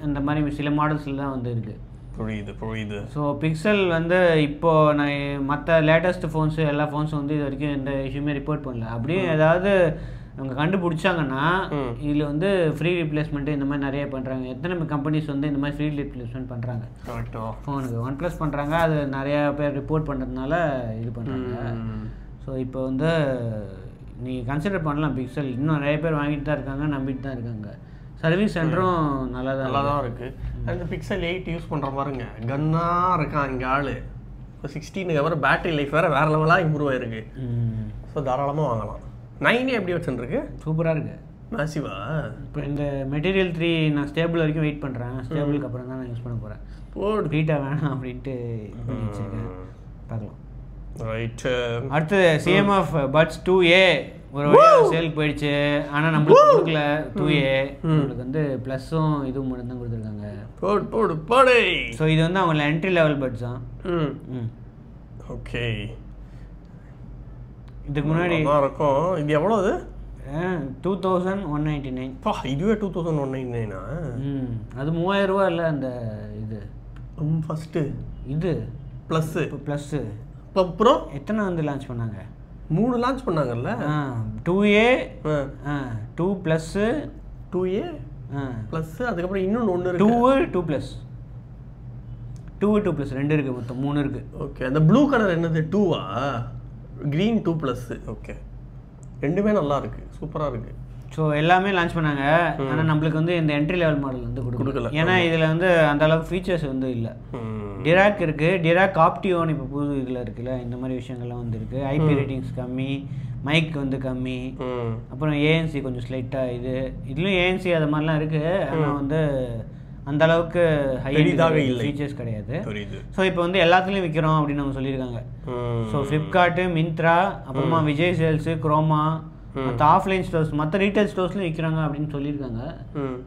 இந்த மாதிரி சில மாடல்ஸில் தான் வந்து இருக்குது. புரியுது. ஸோ பிக்சல் வந்து இப்போது நான் மற்ற லேட்டஸ்ட் ஃபோன்ஸு எல்லா ஃபோன்ஸும் வந்து இது வரைக்கும் எந்த இஷ்யூமே ரிப்போர்ட் பண்ணல. அப்படியே ஏதாவது அவங்க கண்டுபிடிச்சாங்கன்னா இதில் வந்து ஃப்ரீ ரீப்ளேஸ்மெண்ட்டு இந்த மாதிரி நிறைய பண்ணுறாங்க. எத்தனை கம்பெனிஸ் வந்து இந்த மாதிரி ஃப்ரீ ரீப்ளேஸ்மெண்ட் பண்ணுறாங்க ஃபோனுக்கு. OnePlus பண்ணுறாங்க, அது நிறையா பேர் ரிப்போர்ட் பண்ணுறதுனால இது பண்ணுறாங்க. ஸோ இப்போ வந்து நீங்கள் கன்சிடர் பண்ணலாம் பிக்சல். இன்னும் நிறைய பேர் வாங்கிட்டு தான் இருக்காங்க, நம்பிட்டு தான் இருக்காங்க. சர்வீஸ் சென்டரும் நல்லா தான் இருக்குது. அந்த Pixel 8 யூஸ் பண்ணுற பாருங்க, கன்னாக இருக்கான் இங்கே ஆள். இப்போ 16 அப்புறம் பேட்டரி லைஃப் வேறு லெவலாக இம்ப்ரூவ் ஆகிருக்கு. ஸோ தாராளமாக வாங்கலாம். 9A எப்படி வச்சுருக்கு? சூப்பராக இருக்குது, மேசிவா. இப்போ இந்த மெட்டீரியல் 3 நான் ஸ்டேபிள் வரைக்கும் வெயிட் பண்ணுறேன். ஸ்டேபிளுக்கு அப்புறம் தான் நான் யூஸ் பண்ண போகிறேன். பீட்டா வேணாம் அப்படின்ட்டு இது பண்ணி வச்சுருக்கேன், பார்க்கலாம். ரைட். அடுத்தது CMF Buds 2A ஒரு வழியாக சேலுக்கு போயிடுச்சு. ஆனால் நம்மளுக்கு கொடுக்கல 2A, நம்மளுக்கு வந்து ப்ளஸ்ஸும் இதுவும் மட்டும் தான் கொடுத்துருக்காங்க. ஸோ இது வந்து அவங்கள என்ட்ரி லெவல் பட்ஸ் தான். ஓகே, இதுக்கு முன்னாடி இருக்கும். இது எவ்வளோ? அது 2199. இதுவே 2199. அது 3000 ரூபா இல்லை அந்த இது ஃபஸ்ட்டு இது ப்ளஸ்ஸு. ப்ளஸ்ஸு அப்புறம் எத்தனை வந்து லான்ச் பண்ணாங்க? 3 launch பண்ணாங்கல்ல. 2A 2 plus 2A plus அதுக்கப்புறம் இன்னொன்று ஒன்று இருக்கு. 2 ப்ளஸ் 2 ப்ளஸ் 2 இருக்குது, மொத்தம் 3 இருக்குது. ஓகே, அந்த ப்ளூ கலர் என்னது? 2வா? Green 2 plus. ஓகே, ரெண்டுமே நல்லா இருக்குது, சூப்பராக இருக்குது. ஸோ எல்லாமே லான்ச் பண்ணாங்க. ஆனால் நம்மளுக்கு வந்து இந்த என்ட்ரி லெவல் மாடல் வந்து கொடுக்கல. ஏன்னா இதில் வந்து அந்த அளவுக்கு ஃபீச்சர்ஸ் வந்து இல்லை. டிராக் இருக்குது, டிராக் ஆப்டியோன்னு இப்போ புது இதில் இருக்குல்ல, இந்த மாதிரி விஷயங்கள்லாம் வந்து இருக்குது. ஐபி ரேட்டிங்ஸ் கம்மி, மைக் வந்து கம்மி, அப்புறம் ஏஎன்சி கொஞ்சம் ஸ்லைட்டாக இதுலேயும் ஏஎன்சி அது மாதிரிலாம் இருக்குது. ஆனால் வந்து அந்த அளவுக்கு ஹை ஃபீச்சர்ஸ் கிடையாது. ஸோ இப்போ வந்து எல்லாத்துலேயும் விற்கிறோம் அப்படின்னு அவங்க சொல்லியிருக்காங்க. ஸோ ஃப்ளிப்கார்ட்டு, மிந்த்ரா, அப்புறமா விஜய் சேல்ஸு, குரோமா, மற்ற ஆஃப்லைன் ஸ்டோர்ஸ், மற்ற ரீட்டைல் ஸ்டோர்ஸ்லையும் விற்கிறாங்க அப்படின்னு சொல்லியிருக்காங்க.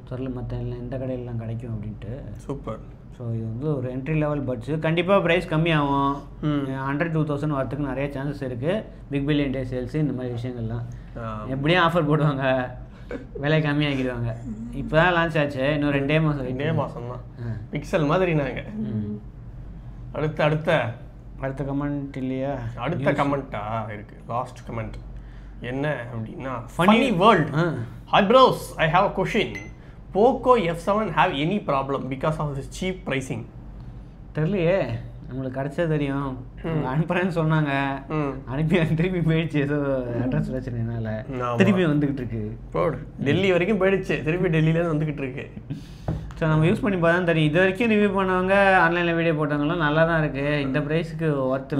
சொல்ல மற்ற எல்லாம் இந்த கடையிலலாம் கிடைக்கும் அப்படின்ட்டு. சூப்பர். ஸோ இது வந்து ஒரு என்ட்ரி லெவல் பட்ஸு. கண்டிப்பாக ப்ரைஸ் கம்மியாகும். 100-2000 வரத்துக்கு நிறைய சான்சஸ் இருக்குது. பிக் பில்லியன் டே சேல்ஸு இந்த மாதிரி விஷயங்கள்லாம் எப்படியும் ஆஃபர் போடுவாங்க, விலை கம்மியாக்கிடுவாங்க. இப்போ தான் லான்ச் ஆச்சு, இன்னும் 2 மாதம் தான். பிக்சல் மாதிரி நாங்கள் அடுத்த கமெண்ட் இல்லையா? அடுத்த கமெண்ட்டா இருக்குது, லாஸ்ட் கமெண்ட் என்ன அப்படின்னா, funny world. Hi bros, I have a question. Poco F7 have any problem because of this cheap pricing? தெரியலையே, நம்மளுக்கு கிடைச்சா தெரியும். அனுப்புறேன்னு சொன்னாங்க, அனுப்பி திருப்பி போயிடுச்சு. ஏதோ அட்ரஸ் பிரச்சனைனால திருப்பி வந்துகிட்டு இருக்கு. டெல்லி வரைக்கும் போயிடுச்சு, திருப்பி டெல்லியிலேருந்து வந்துகிட்டு இருக்கு. ஸோ நம்ம யூஸ் பண்ணி பார்த்தா தெரியும். இது வரைக்கும் ரிவ்யூ பண்ணவங்க, ஆன்லைனில் வீடியோ போட்டவங்களாம் நல்லா தான் இருக்குது. இந்த ப்ரைஸுக்கு ஒர்த்து.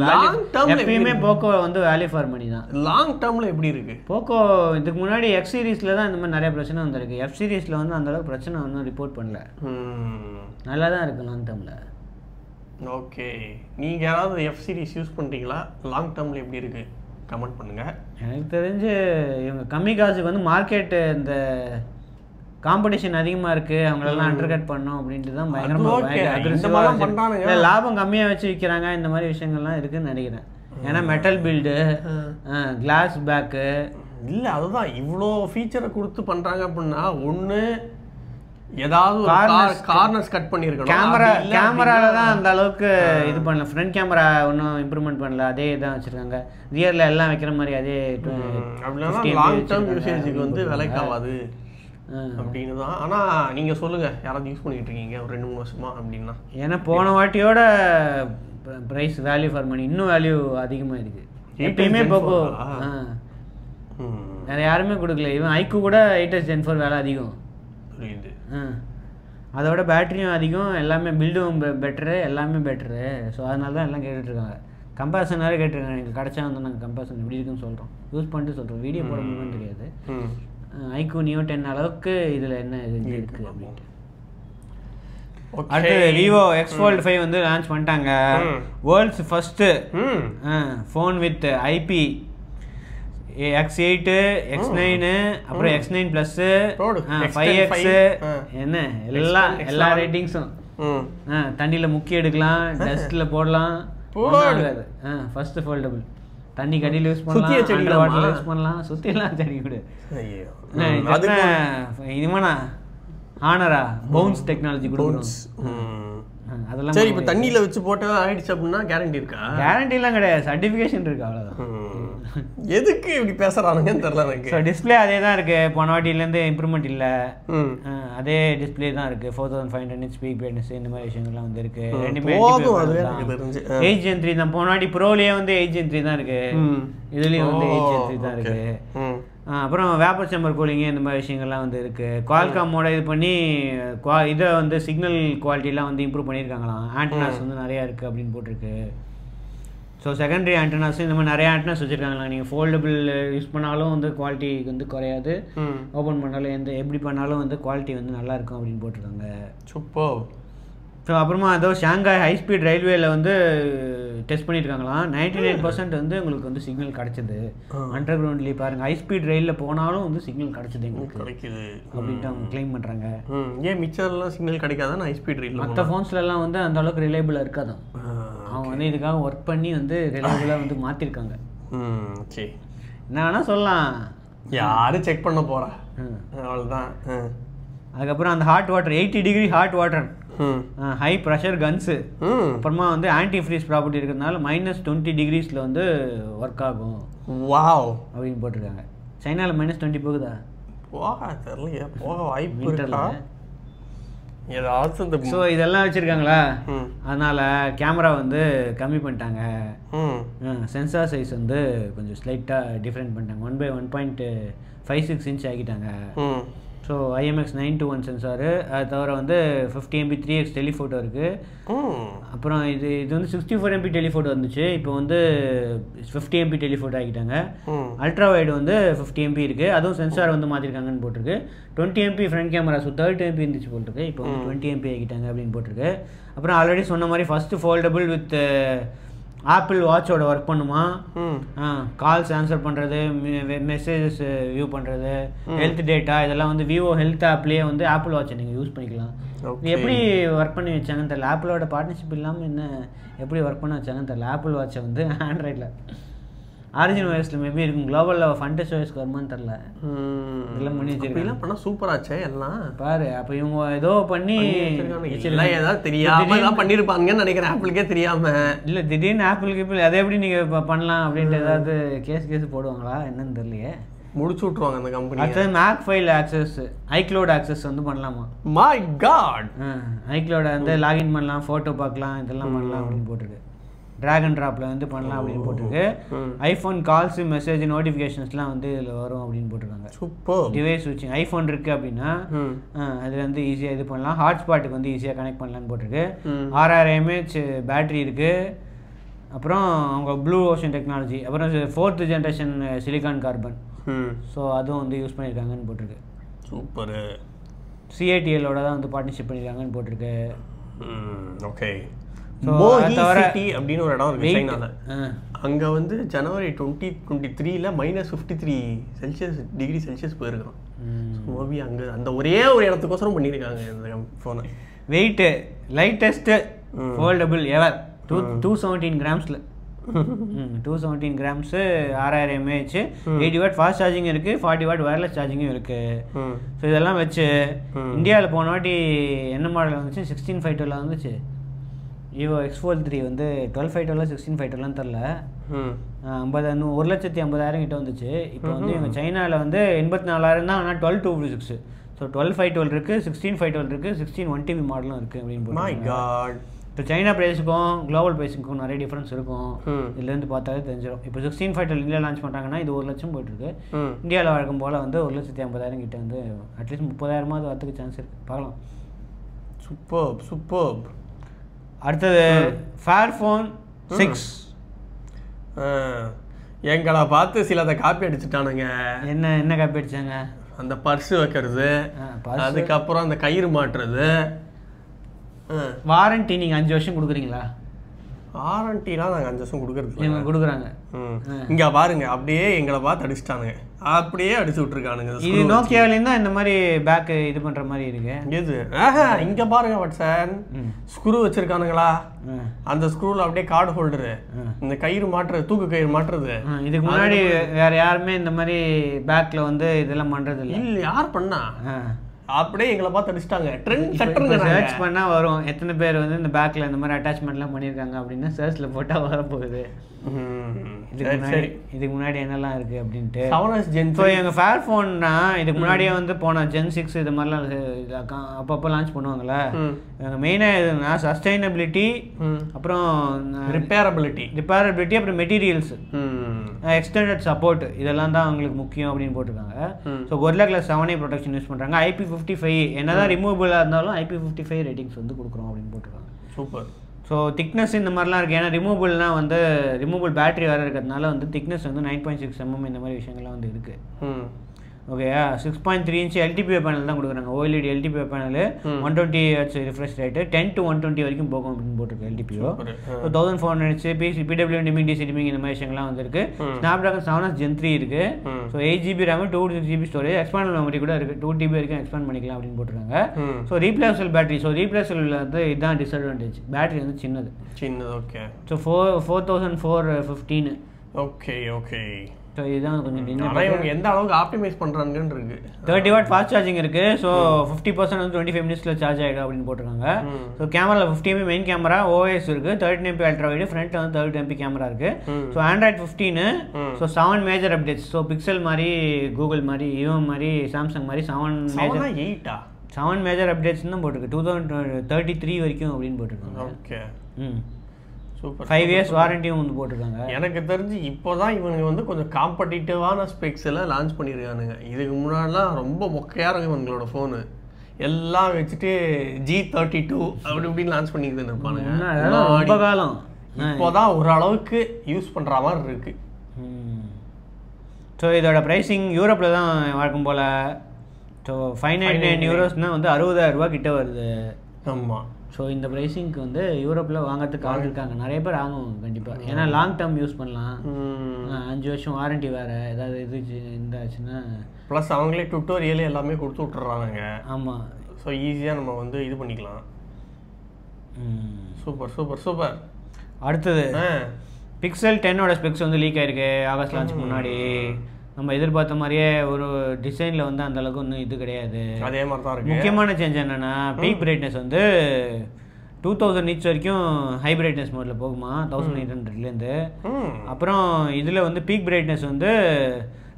எப்பயுமே போக்கோ வந்து வேல்யூ ஃபார் மணி தான். லாங் டேர்மில் எப்படி இருக்குது போக்கோ? இதுக்கு முன்னாடி F சீரீஸில் தான் இந்த மாதிரி நிறைய பிரச்சனை வந்துருக்கு. F சீரீஸில் வந்து அந்தளவுக்கு பிரச்சனை ஒன்றும் ரிப்போர்ட் பண்ணல. நல்லா தான் இருக்குது லாங் டேர்மில். ஓகே, நீங்கள் யாராவது F சீரீஸ் யூஸ் பண்ணுறீங்களா? லாங் டேர்மில் எப்படி இருக்குது கமெண்ட் பண்ணுங்கள். எனக்கு தெரிஞ்சு இவங்க கம்மி காசுக்கு வந்து மார்க்கெட்டு இந்த காம்படிஷன் அதிகமாக இருக்குது, அவங்களெல்லாம் அண்டர் கட் பண்ணோம் அப்படின்ட்டு தான் பயங்கரமாக லாபம் கம்மியாக வச்சு விற்கிறாங்க. இந்த மாதிரி விஷயங்கள்லாம் இருக்குதுன்னு நினைக்கிறேன். ஏன்னா மெட்டல் பில்டு, கிளாஸ் பேக்கு இல்லை, அதுதான் இவ்வளோ ஃபீச்சரை கொடுத்து பண்ணுறாங்க அப்படின்னா, ஒன்று ஏதாவது கார்னர்ஸ் கட் பண்ணியிருக்கணும். கேமரால தான் அந்த அளவுக்கு இது பண்ணல. ஃப்ரண்ட் கேமரா ஒன்றும் இம்ப்ரூவ்மெண்ட் பண்ணல, அதே இதான் வச்சுருக்காங்க. ரியரில் எல்லாம் வைக்கிற மாதிரி அதே அப்படின்னா லாங் டேர்ம் யூசேஜுக்கு வந்து விலைக்காவாது அப்படின்னு தான். ஆனால் நீங்கள் சொல்லுங்கள், யாராவது யூஸ் பண்ணிக்கிட்டு இருக்கீங்க ஒரு 2-3 வருஷமா அப்படின்னா? ஏன்னா போன வாட்டியோட ப்ரைஸ் வேல்யூ ஃபார் மணி இன்னும் வேல்யூ அதிகமாக இருக்குது. எப்பயுமே போக்கோ வேறு யாருமே கொடுக்கல. இவன் ஐக்கு கூட 8s Gen 4 வேலை அதிகம். புரியுது. அதோட பேட்டரியும் அதிகம், எல்லாமே பில்டும் பெட்டரு, எல்லாமே பெட்டரு. ஸோ அதனால தான் எல்லாம் கேட்டுட்ருக்காங்க. கம்பேரிசன் வேறு கேட்டுருக்காங்க. எனக்கு கிடச்சா வந்து நாங்கள் கம்பேரிசன் எப்படி இருக்குன்னு சொல்கிறோம், யூஸ் பண்ணிட்டு சொல்கிறோம். வீடியோ போட முடியும்னு தெரியாது. ஐக்கு நியோ 10 அளவுக்கு இதில் என்ன இது இருக்குது அப்படின்ட்டு. அடுத்து விவோ X Fold 5 வந்து லான்ச் பண்ணிட்டாங்க. World's first phone with IP X8, X9, அப்புறம் X9 ப்ளஸ், 5X, என்ன எல்லா ரேட்டிங்ஸும். தண்ணியில் முக்கி எடுக்கலாம், டஸ்ட்டில் போடலாம். First foldable. தண்ணி கடியில் யூஸ் பண்ணலாம், அண்டர் வாட்டரில் யூஸ் பண்ணலாம். சுற்றிலாம் தண்ணி கூட. இதுமாண்ணா ஹானரா பவுன்ஸ் டெக்னாலஜி கொடுக்கணும். அதெல்லாம் சரி. இப்போ தண்ணியில் வச்சு போட்டால் ஆயிடுச்சு அப்படின்னா கேரண்டி இருக்கா? கேரண்டிலாம் கிடையாது, சர்டிஃபிகேஷன் இருக்குது, அவ்வளோதான். எதுக்கு இப்படி பேசுகிறானுங்கன்னு தெரியல எனக்கு. ஸோ டிஸ்பிளே அதே தான் இருக்குது, போன வாட்டிலேருந்து இம்ப்ரூவ்மெண்ட் இல்லை. அதே டிஸ்பிளே தான் இருக்குது. 4500 nits பீக் பிரைட்னஸ் இந்த மாதிரி விஷயங்கள்லாம் வந்து இருக்குது. ரெண்டுமே 8 Gen 3 தான். போன வாட்டி ப்ரோலேயே வந்து 8 Gen 3 தான் இருக்குது, இதுலேயும் வந்து 8 Gen 3 தான் இருக்குது. அப்புறம் வேப்பர் சேம்பர் கூலிங்கு இந்த மாதிரி விஷயங்கள்லாம் வந்து இருக்குது. குவால்காமோட இது பண்ணி இதை வந்து சிக்னல் குவாலிட்டிலாம் வந்து இம்ப்ரூவ் பண்ணியிருக்காங்களாம். ஆண்டனாஸ் வந்து நிறையா இருக்குது அப்படின்னு போட்டிருக்கு. ஸோ செகண்டரி ஆண்டனாஸ் இந்த மாதிரி நிறைய ஆண்டனாஸ் வச்சுருக்காங்களா. நீங்கள் ஃபோல்டபுள் யூஸ் பண்ணாலும் வந்து குவாலிட்டி வந்து குறையாது, ஓப்பன் பண்ணாலும் எப்படி பண்ணாலும் வந்து குவாலிட்டி வந்து நல்லாயிருக்கும் அப்படின்னு போட்டிருக்காங்க. சூப்பர். ஸோ அப்புறமா ஏதோ ஷாங்காய் ஹை ஸ்பீட் ரயில்வேல வந்து டெஸ்ட் பண்ணியிருக்காங்களாம். 99% வந்து உங்களுக்கு வந்து சிக்னல் கிடச்சிது. அண்டர் கிரவுண்ட்லேயே பாருங்கள், ஹை ஸ்பீட் ரயிலில் போனாலும் வந்து சிக்னல் கிடச்சிது எங்களுக்கு கிடைக்குது அப்படின்ட்டு அவங்க கிளைம் பண்ணுறாங்க. ஏன் மிச்சர்லாம் சிக்னல் கிடைக்காதான் ஹை ஸ்பீட் ரயில்? மற்ற ஃபோன்ஸ்லாம் வந்து அந்த அளவுக்கு ரிலையபிளாக இருக்காதான். அவங்க வந்து இதுக்காக ஒர்க் பண்ணி வந்து ரிலையபிளாக வந்து மாற்றிருக்காங்க. சரி, என்ன வேணால் சொல்லலாம், யாரும் செக் பண்ண போகிறா, அவ்வளோதான். அதுக்கப்புறம் அந்த hot water 80 degree hot water, high pressure guns, அப்புறமா வந்து ஆன்டி ஃப்ரீஸ் ப்ராப்பர்ட்டி இருக்கிறதுனால -20 டிகிரிஸில் வந்து ஒர்க் ஆகும். வாவ் அப்படின்னு போட்டிருக்காங்க. சைனாவில் -20 போகுதா? போக தெரியலையே, போக வாய்ப்பு இருக்கா ஏதாச்சும். இந்த ஸோ இதெல்லாம் வச்சுருக்காங்களா, அதனால் கேமரா வந்து கம்மி பண்ணிட்டாங்க. சென்சார் சைஸ் வந்து கொஞ்சம் ஸ்லைட்டாக டிஃப்ரெண்ட் பண்ணிட்டாங்க. 1/1.56 இன்ச் ஆக்கிட்டாங்க. ஸோ IMX921 சென்சாரு, அது தவிர வந்து 50 MB 3x டெலிஃபோட்டோ இருக்குது. அப்புறம் இது வந்து 64 MB டெலிஃபோட்டோ வந்துச்சு, இப்போ வந்து 50 MB டெலிஃபோட்டோ ஆகிட்டாங்க. அல்ட்ரா வைடு வந்து 50 MB இருக்குது, அதுவும் சென்சார் வந்து மாற்றிருக்காங்கன்னு போட்டிருக்கு. 20 MB front camera, so 30 MB இருந்துச்சு போட்டிருக்கு, இப்போ வந்து 20 MB ஆகிட்டாங்க அப்படின்னு போட்டிருக்கு. அப்புறம் ஆல்ரெடி சொன்ன மாதிரி ஃபஸ்ட்டு ஃபோல்டபுள் வித் ஆப்பிள் வாட்சோட ஒர்க் பண்ணுமா, கால்ஸ் ஆன்சர் பண்ணுறது, மெசேஜஸ் வியூ பண்ணுறது, ஹெல்த் டேட்டா, இதெல்லாம் வந்து விவோ ஹெல்த் ஆப்லேயே வந்து ஆப்பிள் வாட்சை நீங்கள் யூஸ் பண்ணிக்கலாம். எப்படி ஒர்க் பண்ணி வச்சாங்கன்னு தெரியல, ஆப்பிளோட பார்ட்னர்ஷிப் இல்லாமல் என்ன எப்படி ஒர்க் பண்ண வச்சாங்கன்னு தெரியல. ஆப்பிள் வாட்சை வந்து ஆண்ட்ராய்டில் ஆரிஜின் OSல மேபி இருக்கும், குளோபலில் ஃபண்டஸ் OSக்கு வருமானு தெரில. இதெல்லாம் பண்ணி வச்சிருக்கலாம், பண்ணால் சூப்பராச்சே எல்லாம் பாரு. அப்போ இவங்க ஏதோ பண்ணி ஏதாவது தெரியாம பண்ணியிருப்பாங்கன்னு நினைக்கிறேன், ஆப்பிளுக்கே தெரியாம. இல்லை திடீர்னு ஆப்பிளுக்கு அதை எப்படி நீங்கள் பண்ணலாம் அப்படின்ட்டு ஏதாவது கேஸ் போடுவாங்களா என்னன்னு தெரியலையே. முடிச்சு விட்ருவாங்க அந்த கம்பெனி. அடுத்தது Mac file access, iCloud access வந்து பண்ணலாமா? மை காட், ஐக்ளவுட் வந்து லாகின் பண்ணலாம், ஃபோட்டோ பார்க்கலாம், இதெல்லாம் பண்ணலாம் அப்படின்னு போட்டிருக்கு. ட்ராக் அண்ட் ட்ராப்பில் வந்து பண்ணலாம் அப்படின்னு போட்டிருக்கு. ஐஃபோன் கால்ஸு மெசேஜ் நோட்டிஃபிகேஷன்ஸ்லாம் வந்து இதில் வரும் அப்படின்னு போட்டிருக்காங்க. சூப்பர். டிவைஸ் ஸ்விட்சிங், ஐஃபோன் இருக்குது அப்படின்னா அதில் வந்து ஈஸியாக இது பண்ணலாம், ஹாட்ஸ்பாட்டுக்கு வந்து ஈஸியாக கனெக்ட் பண்ணலான்னு போட்டிருக்கு. 6000 mAh பேட்ரி இருக்குது. அப்புறம் அவங்க ப்ளூ ஓஷன் டெக்னாலஜி, அப்புறம் 4th generation silicon carbon, so அதுவும் வந்து யூஸ் பண்ணியிருக்காங்கன்னு போட்டிருக்கு. சூப்பர். CATLோட தான் வந்து பார்ட்னர்ஷிப் பண்ணியிருக்காங்கன்னு போட்டிருக்கு. ஓகே. அப்படின்னு ஒரு இடம் இருக்கு சைனால. அங்க வந்து ஜனவரி 2023 -53 டிகிரி செல்சியஸ் போயிருக்கான். மேபி அங்க அந்த ஒரே ஒரு இடத்துக்கோசரம் பண்ணியிருக்காங்க இந்த ஃபோனை. வெயிட்டு லைட்டஸ்ட் ஃபோல்டபுள் எவர் 217 கிராம்ஸில் 217 grams, 6000 mAh, 80 watt fast charging இருக்குது, 40 வாட் வயர்லெஸ் சார்ஜிங்கும் இருக்குது. ஸோ இதெல்லாம் வச்சு இந்தியாவில் போன வாட்டி என்ன மாடல் வந்துச்சு, 16/512 வந்துச்சு. விவோ X-Fold 3 வந்து 12/512 16/512 தெரில, 1,50,000 கிட்ட வந்துச்சு. இப்போ வந்து இவங்க சைனாவில் வந்து 84,000 தான், ஆனால் 12/256. ஸோ 12/512 இருக்குது, 16/512 இருக்குது, 16 1TB மாடலும் இருக்குது அப்படின்னு போட்டு. இப்போ சைனா ப்ரைஸுக்கும் குளோபல் ப்ரைஸுக்கும் நிறைய டிஃப்ரென்ஸ் இருக்கும், இதுலேருந்து பார்த்தாலே தெரிஞ்சிடும். இப்போ 16/512 இந்தியா லான்ச் பண்ணுறாங்கன்னா இது 1 லட்சம் போயிட்டுருக்கு. இந்தியாவில் வழக்கம் போல் வந்து 1,50,000 கிட்ட வந்து அட்லீஸ்ட் 30,000 வரத்துக்கு சான்ஸ் இருக்குது, பார்க்கலாம். சூப்பர். அடுத்தது ஃபேர்ஃபோன் 6. எங்களை பார்த்து சிலதை காப்பி அடிச்சுட்டானுங்க. என்ன காப்பி அடிச்சாங்க? அந்த பர்ஸு வைக்கிறது, அதுக்கப்புறம் அந்த கயிறு மாட்டுறது. வாரண்டி நீங்கள் 5 வருஷம் கொடுக்குறீங்களா? வாரண்டிலாம் நாங்கள் 5 வருஷம் கொடுக்குறது இவங்க கொடுக்குறாங்க. இங்கே பாருங்க, அப்படியே எங்களை பார்த்து அடிச்சுட்டானுங்க, அப்படியே அடிச்சு விட்ருக்கானுங்க. இது நோக்கியாவிலேருந்து தான் இந்த மாதிரி பேக் இது பண்ணுற மாதிரி இருக்கு. எது? இங்கே பாருங்க வாட்ஸன், ஸ்க்ரூ வச்சிருக்கானுங்களா, அந்த ஸ்க்ரூவில் அப்படியே கார்டு ஹோல்டரு, இந்த கயிறு மாட்டுறது, தூக்கு கயிறு மாட்டுறது. இதுக்கு முன்னாடி வேற யாருமே இந்த மாதிரி பேக்கில் வந்து இதெல்லாம் பண்ணுறது இல்லை. யார் பண்ணா? அப்படியே எங்களை பார்த்து அடிச்சிட்டாங்க. ட்ரெண்ட் செட்டர் சர்ச் பண்ணால் வரும் எத்தனை பேர் வந்து இந்த பேக்கில் இந்த மாதிரி அட்டாச்மெண்ட்லாம் பண்ணியிருக்காங்க அப்படின்னு சர்ச்சில் போட்டால் வரப்போகுது. இதுக்கு முன்னாடி என்னெல்லாம் இருக்குது அப்படின்ட்டு. ஸோ எங்கள் ஃபேர்ஃபோன்னா இதுக்கு முன்னாடியே வந்து போன Gen 6 இது மாதிரிலாம் அப்பப்போ லான்ச் பண்ணுவாங்களே. எங்கள் மெயினாக எதுனா சஸ்டைனபிலிட்டி, அப்புறம் ரிப்பேரபிலிட்டி, அப்புறம் மெட்டீரியல்ஸ், எக்ஸ்டெண்டட் சப்போர்ட், இதெல்லாம் தான் அவங்களுக்கு முக்கியம் அப்படின்னு போட்டிருக்காங்க. So Gorilla Glass 7A protection use பண்ணுறாங்க. IP55 என்னதான் ரிமூவபிளாக இருந்தாலும் IP55 ரேட்டிங்ஸ் வந்து கொடுக்குறோம் அப்படின்னு போட்டிருக்காங்க. சூப்பர். ஸோ திக்னஸ் இந்த மாதிரிலாம் இருக்குது. ஏன்னா ரிமூவபிள்னால் வந்து ரிமூவபிள் பேட்டரி வேறு இருக்கிறதுனால வந்து திக்னஸ் வந்து 9.6 mm இந்த மாதிரி விஷயங்கள்லாம் வந்து இருக்குது. ஓகேயா 6.3 இன்ச் எல்டிபிஓ பேனல் தான் கொடுக்குறாங்க. OLED LTPO panel 120 hertz refresh rate 10 to 120 வரைக்கும் போகும் அப்படின்னு போட்டிருக்கு LTPO. So 1400 PWM dimming DC dimming இந்த மாதிரி விஷயங்கள்லாம் வந்துருக்கு. ஸ்னாப்டிராகன் 7s Gen 3 இருக்கு. So 8GB RAM 2GB storage expandable memory கூட இருக்கு. 2TB வரைக்கும் எக்ஸ்பாண்ட் பண்ணிக்கலாம் அப்படின்னு போட்டிருக்காங்க. So replaceable battery. So replaceable வந்து இதுதான் டிஸ்அட்வான்டேஜ், பேட்டரி வந்து சின்னது. ஓகே. ஸோ 4415. ஓகே. ஸோ இதுதான் கொஞ்சம் ஆனால் இவங்க எந்த அளவுக்கு ஆப்டிமைஸ் பண்ணுறாங்கன்னு இருக்கு. 30 வாட் ஃபாஸ்ட் சார்ஜிங் இருக்கு. ஸோ 50% வந்து 25 மினிட்ஸில் சார்ஜ் ஆகிடும் அப்படின்னு போட்டிருக்காங்க. ஸோ கேமராவில் 50 MP மெயின் கேமரா, OIS இருக்கு, 13 MP அல்ட்ரா வைடு, ஃப்ரண்ட்ல வந்து 30 MP கேமரா இருக்கு. So Android 15. So 7 major updates. So pixel மாதிரி, கூகுள் மாதிரி, இவன் மாதிரி, சாம்சங் மாதிரி 7 மேஜர் அப்டேட்ஸ் தான் போட்டிருக்கு. 2033 வரைக்கும் அப்படின்னு போட்டிருக்காங்க. ஓகே. 5 years வாரண்டியும் வந்து போட்டிருக்காங்க. எனக்கு தெரிஞ்சு இப்போதான் இவனுங்க வந்து கொஞ்சம் காம்படிட்டிவான ஸ்பெக்ஸ் எல்லாம் லான்ச் பண்ணியிருக்கானுங்க. இதுக்கு முன்னாடிலாம் ரொம்ப மொக்கையாக இருக்கும் இவங்களோட ஃபோனு. எல்லாம் வச்சுட்டு G32 அப்படி இப்படின்னு லான்ச் பண்ணிக்கிட்டு இருப்பானுங்க ரொம்ப காலம். இப்போதான் ஓரளவுக்கு யூஸ் பண்ணுற மாதிரி இருக்கு. ஸோ இதோட ப்ரைஸிங் யூரோப்பில் தான் வழக்கம் போல். ஸோ 599 யூரோஸ்னால் வந்து 60,000 ரூபா கிட்ட வருது. ஆமாம். ஸோ இந்த ப்ரைஸிங்க்கு வந்து யூரோப்பில் வாங்கிறதுக்கு ஆள் இருக்காங்க, நிறைய பேர் வாங்குவாங்க கண்டிப்பாக. ஏன்னா லாங் டேர்ம் யூஸ் பண்ணலாம், 5 வருஷம் வாரண்டி வேறு, ஏதாவது இது இருந்தாச்சுன்னா. ப்ளஸ் அவங்களே டுட்டோரியல் எல்லாமே கொடுத்து விட்டுறாங்க. ஆமாம். ஸோ ஈஸியாக நம்ம வந்து இது பண்ணிக்கலாம். சூப்பர். அடுத்தது பிக்சல் 10ஓட ஸ்பெக்ஸ் வந்து லீக் ஆயிருக்கு ஆகஸ்ட் லான்ச் முன்னாடி. நம்ம எதிர்பார்த்த மாதிரியே ஒரு டிசைனில் வந்து அந்த அளவுக்கு ஒன்றும் இது கிடையாது. அதே மாதிரி தான் இருக்குது. முக்கியமான சேஞ்ச் என்னென்னா பீக் பிரைட்னஸ் வந்து 2000 nits வரைக்கும் ஹை பிரைட்னஸ் மோடில் போகுமா 1800லேருந்து. அப்புறம் இதில் வந்து பீக் பிரைட்னஸ் வந்து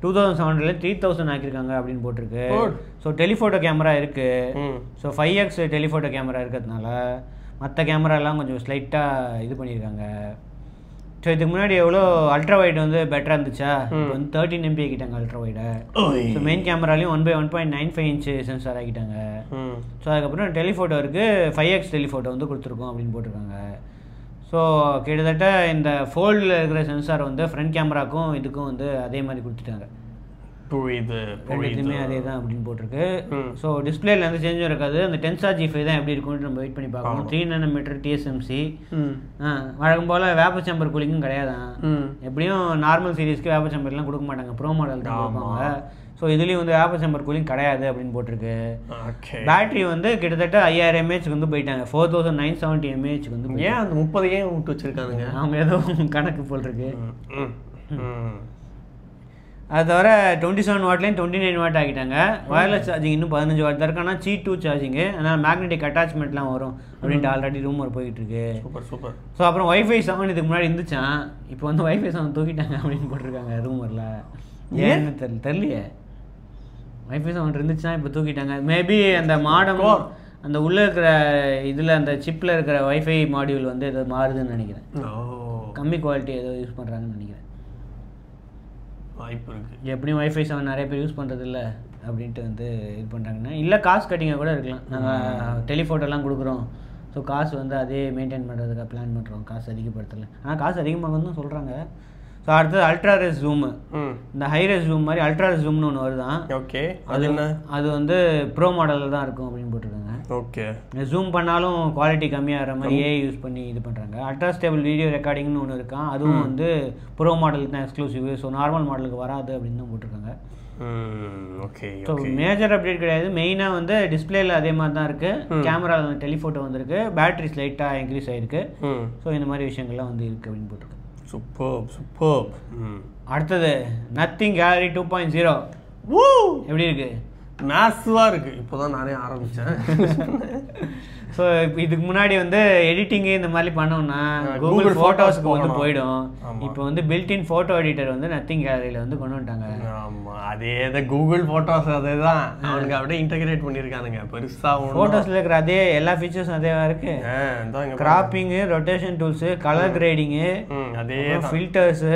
2700 3000 ஆக்கியிருக்காங்க அப்படின்னு போட்டிருக்கு. ஸோ டெலிஃபோட்டோ கேமரா இருக்குது. ஸோ 5x டெலிஃபோட்டோ கேமரா இருக்கிறதுனால மற்ற கேமராலாம் கொஞ்சம் ஸ்லைட்டாக இது பண்ணியிருக்காங்க. ஸோ இதுக்கு முன்னாடி எவ்வளோ அல்ட்ரா வைட் வந்து பெட்டராக இருந்துச்சா, இப்போ வந்து 13 MP ஆக்கிட்டாங்க அல்ட்ரா வைடை. ஸோ மெயின் கேமராலையும் 1/1.95 inch சென்சார் ஆக்கிட்டாங்க. ஸோ அதுக்கப்புறம் டெலிஃபோட்டோ இருக்குது, 5x டெலிஃபோட்டோ வந்து கொடுத்துருக்கோம் அப்படின்னு போட்டிருக்காங்க. ஸோ கிட்டத்தட்ட இந்த ஃபோல்டில் இருக்கிற சென்சார் வந்து ஃப்ரண்ட் கேமராக்கும் இதுக்கும் வந்து அதே மாதிரி கொடுத்துட்டாங்க. ரெண்டுத்துமே அதே தான் அப்படின்னு போட்டிருக்கு. ஸோ டிஸ்பிளேல எந்த சேஞ்சும் இருக்காது. அந்த Tensor G5 தான் எப்படி இருக்கும்னு நம்ம வெயிட் பண்ணி பார்க்கணும். 3 nm TSMC. வழக்கம் போல் வேப்பர் சேம்பர் கூலிங்கும் கிடையாதான். எப்படியும் நார்மல் சீரீஸ்க்கு வேப்பர் சேம்பர்லாம் கொடுக்க மாட்டாங்க, ப்ரோ மாடல் தான் கொடுப்பாங்க. ஸோ இதுலேயும் வந்து வேப்பர் சேம்பர் கூலிங் கிடையாது அப்படின்னு போட்டிருக்கு. பேட்டரி வந்து கிட்டத்தட்ட 5000 mAh வந்து போயிட்டாங்க. 4970 mAh வந்து. ஏன் அந்த 30 ஏன் விட்டு வச்சிருக்காங்க? அவங்க ஏதோ கணக்கு போல் இருக்கு. அது தவிர 27 வாட்லேயும் 29 வாட் ஆகிட்டாங்க. வயர்லெஸ் சார்ஜிங் இன்னும் 15 வாட் தான் இருக்கு. ஆனால் C2 சார்ஜிங்கு, அதனால் மேக்னெட்டிக் அட்டாச்மெண்ட்லாம் வரும் அப்படின்ட்டு ஆல்ரெடி ரூமர் போயிட்டு இருக்கு. சூப்பர். ஸோ அப்புறம் Wi-Fi 7 இதுக்கு முன்னாடி இருந்துச்சான், இப்போ வந்து Wi-Fi 7 தூக்கிட்டாங்க அப்படின்னு போட்டிருக்காங்க ரூமரில். ஏன்னு தெரியலையே. Wi-Fi 7 இருந்துச்சுன்னா இப்போ தூக்கிட்டாங்க. மேபி அந்த மாடம் அந்த உள்ளே இருக்கிற இதில் அந்த சிப்பில் இருக்கிற Wi-Fi மாடியூல் வந்து ஏதோ மாறுதுன்னு நினைக்கிறேன். கம்மி குவாலிட்டி ஏதோ யூஸ் பண்ணுறாங்கன்னு நினைக்கிறேன். வாய்ப்பு இருக்குது. எப்படியும் Wi-Fi 7 நிறைய பேர் யூஸ் பண்ணுறது இல்லை அப்படின்ட்டு வந்து இது பண்ணுறாங்கன்னா, இல்லை காசு கட்டிங்க கூட இருக்கலாம். நாங்கள் டெலிஃபோட்டோலாம் கொடுக்குறோம், ஸோ காசு வந்து அதே மெயின்டைன் பண்ணுறதுக்காக பிளான் பண்ணுறோம், காசு அதிகப்படுத்தலை. ஆனால் காசு அதிகமாகுன்னு தான் சொல்கிறாங்க. ஸோ அடுத்தது அல்ட்ரா ரெஸ் ஜூமு. இந்த ஹை ரெஸ் ஜூம் மாதிரி அல்ட்ரா ரெஸ் ஜூம்னு ஒன்று வருதான். ஓகே. அது வந்து ப்ரோ மாடலில் தான் இருக்கும் அப்படின்னு போட்டிருக்காங்க. ஓகே. ஜூம் பண்ணாலும் குவாலிட்டி கம்மியாகிற மாதிரி ஏஐ யூஸ் பண்ணி இது பண்ணுறாங்க. அல்ட்ரா ஸ்டேபிள் வீடியோ ரெக்கார்டிங்னு ஒன்று இருக்கான், அதுவும் வந்து ப்ரோ மாடலுக்கு தான் எக்ஸ்க்ளூசிவ். ஸோ நார்மல் மாடலுக்கு வராது அப்படின்னு தான் போட்டிருக்காங்க. ஓகே. ஸோ மேஜர் அப்டேட் கிடையாது. மெயினாக வந்து டிஸ்பிளேல அதே மாதிரி தான் இருக்குது. கேமராவில் டெலிஃபோட்டோ வந்திருக்கு, பேட்டரி ஸ்லைட்டாக இன்க்ரீஸ் ஆகிருக்கு. ஸோ இந்த மாதிரி விஷயங்கள்லாம் வந்து இருக்குது அப்படின்னு போட்டிருக்கு. சூப்பர். அடுத்தது நத்திங் கேலரி 2.0 எப்படி இருக்கு? மேசிவாக இருக்குது. இப்போ தான் நானே ஆரம்பித்தேன். ஸோ இப்போ இதுக்கு முன்னாடி வந்து எடிட்டிங்கு இந்த மாதிரி பண்ணோம்னா கூகுள் ஃபோட்டோஸ்க்கு வந்து போயிடும். இப்போ வந்து பில்டின் ஃபோட்டோ எடிட்டர் வந்து நத்திங் கேலரியில் வந்து கொண்டு வந்துட்டாங்க. ஆமாம், அதே தான் கூகுள் ஃபோட்டோஸ் அதே தான் அவனுக்கு அப்படியே இன்டகிரேட் பண்ணியிருக்கானுங்க. பெருசாக ஃபோட்டோஸில் இருக்கிற அதே எல்லா ஃபீச்சர்ஸும் அதேவா இருக்குது. கிராப்பிங்கு, ரொட்டேஷன் டூல்ஸு, கலர் கிரேடிங்கு, அதே filters,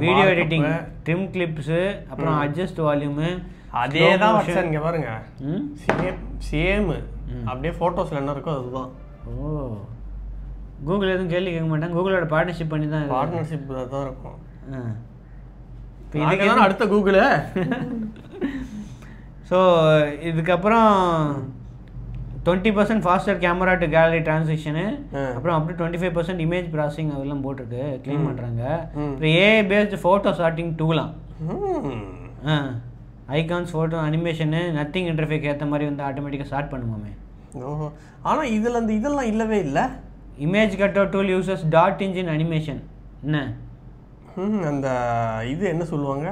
video editing, trim clips, அப்புறம் அட்ஜஸ்ட் வால்யூமு, அதே தான் வச்சேன். இங்கே பாருங்க, சேம் அப்படியே ஃபோட்டோஸில் என்ன இருக்கோ அதுதான். கூகுள் எதுவும் கேள்வி கேட்க மாட்டாங்க. கூகுளோட பார்ட்னர்ஷிப் பண்ணி தான் பார்ட்னர்ஷிப் தான் இருக்கும். இப்போ இதுக்கு அடுத்த கூகுளு ஸோ இதுக்கப்புறம் 20% ஃபாஸ்டர் கேமரா டு கேலரி டிரான்சிஷனு, அப்புறம் அப் டு 25% இமேஜ் ப்ராசஸிங் அதெல்லாம் போட்டிருக்கு, க்ளைம் பண்ணுறாங்க. அப்புறம் ஏஐ பேஸ்டு ஃபோட்டோ ஷார்ட்டிங் டூலாம், ஐகான்ஸ் ஃபோட்டோ அனிமேஷனு நத்திங் இன்டர்ஃபேக்கு ஏற்ற மாதிரி வந்து ஆட்டோமேட்டிக்காக ஸ்டார்ட் பண்ணுமாமே. ஆனால் இதில் அந்த இதெல்லாம் இல்லவே இல்லை. Image cut out tool uses dot engine animation. என்ன அந்த இது என்ன சொல்லுவாங்க,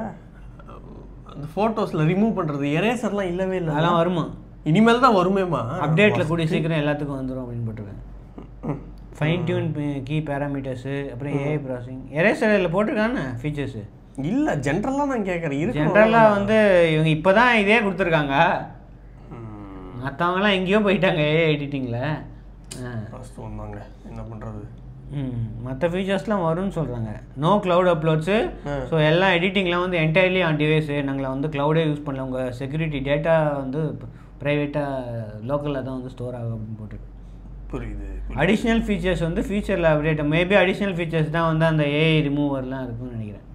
அந்த ஃபோட்டோஸில் ரிமூவ் பண்ணுறது எரேசர்லாம் இல்லவே இல்லை. அதெல்லாம் வருமா? இனிமேல் தான் வருமேம்மா, அப்டேட்டில் கூடிய சீக்கிரம் எல்லாத்துக்கும் வந்துடும் அப்படின்னு போட்டிருக்கேன். ஃபைன் டியூன் கீ பேராமீட்டர்ஸு, அப்புறம் ஏஐ ப்ராசஸிங். எரேசரில் போட்டிருக்கானே ஃபீச்சர்ஸு இல்லை, ஜென்ரலாக நான் கேட்குறேன். ஜென்ரலாக வந்து இவங்க இப்போ தான் இதே கொடுத்துருக்காங்க, மற்றவங்களாம் எங்கேயோ போயிட்டாங்க ஏஐ எடிட்டிங்கில். வந்தாங்க என்ன பண்ணுறது. மற்ற ஃபீச்சர்ஸ்லாம் வரும்னு சொல்கிறாங்க. No cloud அப்லோட்ஸு. ஸோ எல்லாம் எடிட்டிங்லாம் வந்து என்டையர்லி ஆன் டிவைஸு, நாங்கள் வந்து க்ளவுடே யூஸ் பண்ணல, உங்கள் செக்யூரிட்டி டேட்டா வந்து ப்ரைவேட்டாக லோக்கலில் தான் வந்து ஸ்டோர் ஆகும் அப்படின்னு போட்டுருக்கு. புரியுது. அடிஷ்னல் ஃபீச்சர்ஸ் வந்து ஃபியூச்சரில் அப்டேட், மேபி அடிஷ்னல் ஃபீச்சர்ஸ் தான் வந்து அந்த ஏஐ ரிமூவர்லாம் இருக்குன்னு நினைக்கிறேன்.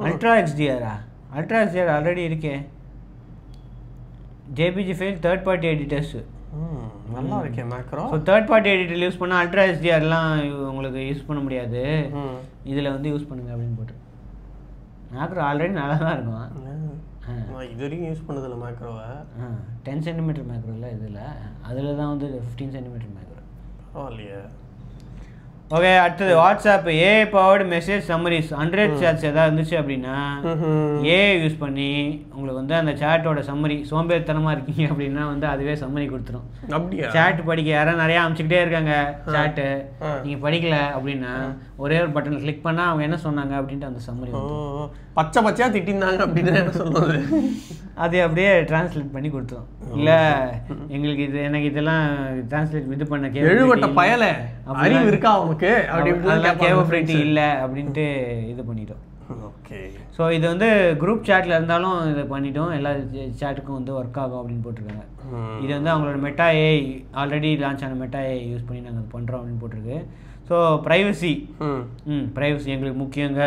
அல்ட்ரா எக்ஸ்டிஆரா? அல்ட்ரா எக்ஸ்டிஆர் ஆல்ரெடி இருக்கே. JPG file third party editors நல்லா இருக்கே macro. So third party editor use பண்ணால் அல்ட்ரா எஸ்டிஆர்லாம் உங்களுக்கு யூஸ் பண்ண முடியாது, இதில் வந்து யூஸ் பண்ணுங்க அப்படின்னு போட்டு. மேக்ரோ ஆல்ரெடி நல்லா தான் இருக்கும். இது வரைக்கும் யூஸ் பண்ணதில்லை மேக்ரோவை. 10 சென்டிமீட்டர் மேக்ரோ இல்லை இதில், அதில் தான் வந்து 15 சென்டிமீட்டர் மேக்ரோ. பரவாயில்லையே. ஓகே, அடுத்தது WhatsApp AI powered message summaries. 100 shades எதாவது இருந்துச்சு அப்படின்னா ஏஐ யூஸ் பண்ணி உங்களுக்கு வந்து அந்த சேட்டோட சம்மரி, சோம்பேறித்தனமாக இருக்கீங்க அப்படின்னா வந்து அதுவே சம்மரி கொடுத்துரும். அப்படியா? சேட் படிக்க யாராவது நிறையா அனுப்பிச்சிக்கிட்டே இருக்காங்க சேட்டு, நீங்கள் படிக்கல அப்படின்னா ஒரே ஒரு பட்டன் கிளிக் பண்ணால் அவங்க என்ன சொன்னாங்க அப்படின்ட்டு அந்த சம்மரி பச்சை பச்சையாக திட்டினாங்க அப்படின்னு என்ன சொல்லுவது, அது அப்படியே டிரான்ஸ்லேட் பண்ணி கொடுத்துரும். இல்லை எங்களுக்கு இது எனக்கு இதெல்லாம் டிரான்ஸ்லேட் இது பண்ண எழுவட்ட பயலை அறிவு இருக்கா அவனுக்கு அதெல்லாம் கேப்பபிலிட்டி இல்லை அப்படின்ட்டு இது பண்ணிட்டோம். ஓகே, ஸோ இது வந்து குரூப் சேட்டில் இருந்தாலும் இதை பண்ணிட்டோம், எல்லா சேட்டுக்கும் வந்து ஒர்க் ஆகும் அப்படின்னு போட்டிருக்காங்க. இது வந்து அவங்களோட மெட்டா ஏஐ ஆல்ரெடி லான்ச் ஆன மெட்டா ஏஐ யூஸ் பண்ணி நாங்கள் பண்ணுறோம் அப்படின்னு போட்டிருக்கு. ஸோ ப்ரைவசி, ப்ரைவசி எங்களுக்கு முக்கியங்க,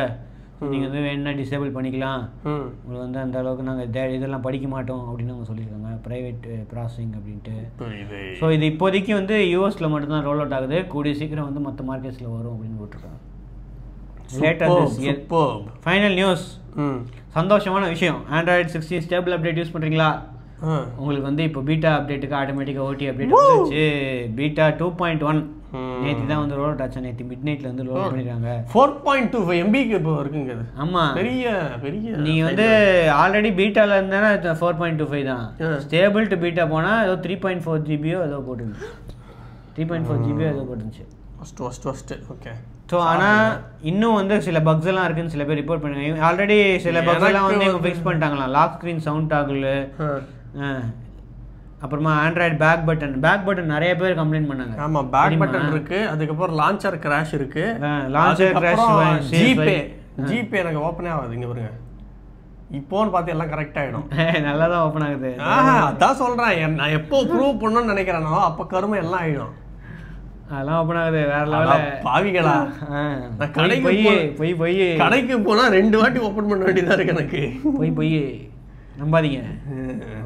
நீங்கள் வந்து வேணுன்னா டிசேபிள் பண்ணிக்கலாம், உங்களுக்கு வந்து அந்த அளவுக்கு நாங்கள் இதெல்லாம் படிக்க மாட்டோம் அப்படின்னு அவங்க சொல்லியிருக்காங்க, ப்ரைவேட் ப்ராசஸிங் அப்படின்ட்டு. ஸோ இது இப்போதைக்கு வந்து யூஎஸில் மட்டும்தான் ரோல் அவுட் ஆகுது, கூடிய சீக்கிரம் வந்து மற்ற மார்க்கெட்ஸில் வரும் அப்படின்னு போட்டிருக்காங்க. ஃபைனல் நியூஸ், சந்தோஷமான விஷயம், ஆண்ட்ராய்டு 16 ஸ்டேபிள் அப்டேட் யூஸ் பண்ணுறீங்களா? உங்களுக்கு வந்து இப்போ பீட்டா அப்டேட்டுக்கு ஆட்டோமேட்டிக்காக ஓடி அப்டேட் வந்துச்சு. பீட்டா 2.1 நேற்று தான் வந்து ரோல் அவுட் ஆச்சு, நேற்று மிட் நைட்டில் வந்து ரோல் அவுட் பண்ணிருக்காங்க. 4.25 MBக்கு இப்போ இருக்குங்க. ஆமாம், பெரிய பெரிய. நீங்கள் வந்து ஆல்ரெடி பீட்டாவில் இருந்தானே 4.25 தான், ஸ்டேபிள் டு பீட்டா போனால் ஏதோ 3.4 GB ஏதோ போட்டுருந்துச்சு, 3.4 GB ஏதோ போட்டுருந்துச்சு ஃபஸ்ட்டு. ஓகே, ஸோ ஆனால் இன்னும் வந்து சில பக்ஸ் எல்லாம் இருக்குன்னு சில பேர் ரிப்போர்ட் பண்ணுங்க. ஆல்ரெடி சில பக்ஸ் எல்லாம் வந்து இவங்க ஃபிக்ஸ் பண்ணிட்டாங்களாம். லாக் ஸ்க்ரீன் சவுண்ட் டாகுல், அப்புறமா ஆண்ட்ராய்டு பேக் பட்டன் நிறைய பேர் கம்ப்ளைண்ட் பண்ணாங்க. ஆமாம், பேக் பட்டன் இருக்கு, அதுக்கப்புறம் லான்ச்சர் கிராஷ் இருக்கு, லான்ச்சர் கிராஷ், ஜிபே எனக்கு ஓப்பனே ஆகாது. இங்கே பாருங்க, இப்போன்னு பார்த்து எல்லாம் கரெக்ட் ஆகிடும். நல்லா தான் ஓப்பன் ஆகுது. அதான் சொல்கிறேன், நான் எப்போ ப்ரூவ் பண்ணணும்னு நினைக்கிறேனோ அப்போ கருமை எல்லாம் ஆகிடும். அதெல்லாம் ஓப்பன் ஆகுது வேற லெவலில். பாவிகளா, நான் கடைக்கு போனால் 2 வாட்டி ஓப்பன் பண்ண வேண்டியதாக இருக்கு எனக்கு. போய் நம்பாதீங்க,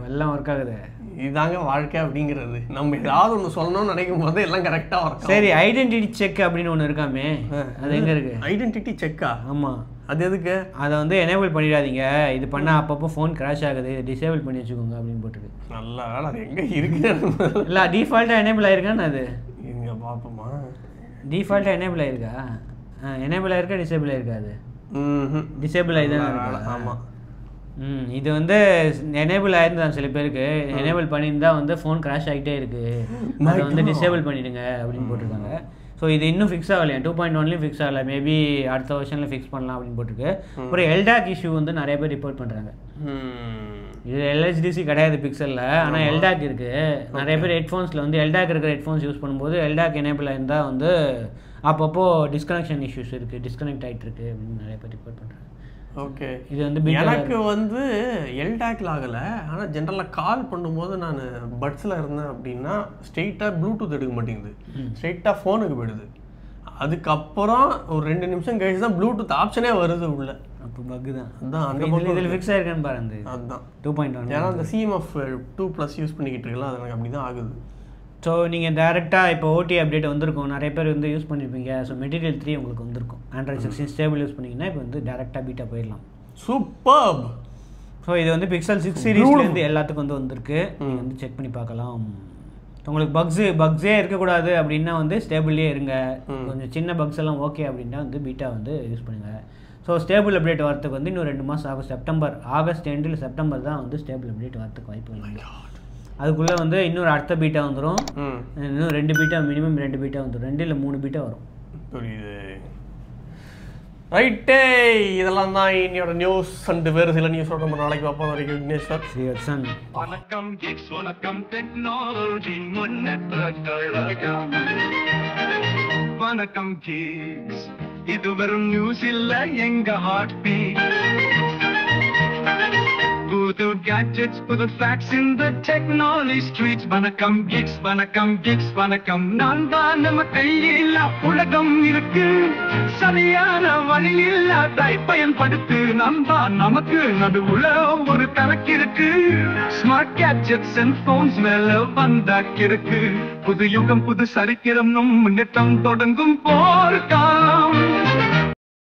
எல்லாம் ஒர்க் ஆகுது. இதாங்க வாழ்க்கை அப்படிங்கிறது. நம்ம ஏதாவது ஒன்று சொல்லணும்னு நினைக்கும் போது எல்லாம் கரெக்டாக இருக்கும். சரி, ஐடென்டிட்டி செக் அப்படின்னு ஒன்று இருக்காமே, அது எங்கே இருக்கு? ஐடென்டிட்டி செக்கா? ஆமாம், அது எதுக்கு? அதை வந்து எனேபிள் பண்ணிடாதீங்க, இது பண்ணால் அப்பப்போ ஃபோன் கிராஷ் ஆகுது, டிசேபிள் பண்ணி வச்சுக்கோங்க அப்படின்னு போட்டுருக்கு. நல்லா வேலை, அது எங்கே இருக்கு? இல்லை, டிஃபால்ட்டாக எனேபிள் ஆயிருக்கான்னு அது இங்கே பார்ப்போமா? டிஃபால்ட்டாக எனேபிள் ஆயிருக்கா? எனேபிள் ஆயிருக்கா டிசேபிள் ஆயிருக்கா? அது டிசேபிள் ஆகிதான் இருக்கு. ஆமாம், இது வந்து எனேபிள் ஆயிருந்தான் சில பேருக்கு, எனேபிள் பண்ணியிருந்தா வந்து ஃபோன் கிராஷ் ஆகிட்டே இருக்குது, அதை வந்து டிசேபிள் பண்ணிவிடுங்க அப்படின்னு போட்டிருக்காங்க. ஸோ இது இன்னும் ஃபிக்ஸ் ஆகலையா, 2.1லையும் ஃபிக்ஸ் ஆகலை, மேபி அடுத்த வருஷனில் ஃபிக்ஸ் பண்ணலாம் அப்படின்னு போட்டிருக்கு. அப்புறம் எல்டாக் இஷ்யூ வந்து நிறைய பேர் ரிப்போர்ட் பண்ணுறாங்க. இது LHDC கிடையாது பிக்சலில், ஆனால் எல்டாக் இருக்குது. நிறைய பேர் ஹெட்ஃபோன்ஸில் வந்து எல்டாக் இருக்கிற ஹெட்ஃபோன்ஸ் யூஸ் பண்ணும்போது எல்டாக் எனேபிள் ஆயிருந்தால் வந்து அப்பப்போ டிஸ்கனெக்ஷன் இஷ்யூஸ் இருக்குது, டிஸ்கனெக்ட் ஆகிட்டு இருக்குது அப்படின்னு நிறைய பேர் ரிப்போர்ட் பண்ணுறாங்க. ஓகே, இது வந்து எனக்கு வந்து எல்டாக்ல ஆகலை, ஆனால் ஜென்ரலாக கால் பண்ணும்போது நான் பட்ஸில் இருந்தேன் அப்படின்னா ஸ்ட்ரெயிட்டாக ப்ளூடூத் எடுக்க மாட்டேங்குது, ஸ்ட்ரெயிட்டாக ஃபோனுக்கு போயிடுது. அதுக்கப்புறம் ஒரு 2 நிமிஷம் கழிச்சு தான் ப்ளூடூத் ஆப்ஷனே வருது உள்ள. அப்போ பக் தான். அதான் அந்த இதில் ஃபிக்ஸ் ஆயிருக்கான்னு பாரு. அந்த அதுதான் 2.1 ஏன்னா அந்த CMF 2+ யூஸ் பண்ணிக்கிட்டு இருக்கலாம், அது எனக்கு அப்படி தான் ஆகுது. ஸோ நீங்கள் டேரெக்டாக இப்போ ஓடி அப்டேட் வந்திருக்கும், நிறைய பேர் வந்து யூஸ் பண்ணியிருப்பீங்க. ஸோ மெட்டீரியல் 3 உங்களுக்கு வந்திருக்கும். ஆண்ட்ராய்ட் 16 ஸ்டேபிள் யூஸ் பண்ணிங்கன்னா இப்போ வந்து டேரெக்டாக பீட்டா போயிடலாம். சூப்பர்ப். ஸோ இது வந்து Pixel 6 சீரீஸ்லேருந்து எல்லாத்துக்கும் வந்து வந்திருக்கு. நீங்கள் வந்து செக் பண்ணி பார்க்கலாம். உங்களுக்கு பக்ஸே இருக்கக்கூடாது அப்படின்னா வந்து ஸ்டேபிள்லேயே இருங்க. கொஞ்சம் சின்ன பக்ஸ் எல்லாம் ஓகே அப்படின்னா வந்து பீட்டா வந்து யூஸ் பண்ணுங்கள். ஸோ ஸ்டேபிள் அப்டேட் வரத்துக்கு வந்து இன்னும் 2 மாதம் ஆகும். ஆகஸ்ட் எண்டில் செப்டம்பர் தான் வந்து ஸ்டேபிள் அப்டேட் வரத்துக்கு வாய்ப்பு இல்லை. அதுக்குள்ளே வந்து இன்னொரு அடுத்த பீட்டா வந்துடும். இன்னும் 2 பீட்டா, மினிமம் 2 பீட்டா வந்துடும். 2 இல்லை 3 பீட்டா வரும். புரியுது. ரைட்டே, இதெல்லாம் தான் என்னோட நியூஸ். அண்ட் வேறு சில நியூஸோட நம்ம நாளைக்கு பார்ப்போம். வரைக்கும் விக்னேஷ் சார். ஸ்ரீவத்சன். வணக்கம் கிட்ஸ், வணக்கம் டெக்னாலஜி முன்னேற்றங்கள். வணக்கம் கிட்ஸ், இது வெறும் நியூஸ் இல்ல, எங்க ஹார்ட் பீட். புது gadgets, புது facts in the technology streets. வணக்கம் கிட்ஸ், வணக்கம் கிட்ஸ், வணக்கம். நான் தான் நம்ம கையில் உலகம் இருக்கு, சரியான வழியில் அதை பயன்படுத்து. நான் தான் நமக்கு நடுவுல ஒரு கணக்கு இருக்கு. ஸ்மார்ட் கேட்ஜெட்ஸ் அண்ட் போன்ஸ் மேல வந்தாக்கிருக்கு. புது யுகம், புது சரித்திரம், முன்னேற்றம் தொடங்கும் போர்க்காலம்.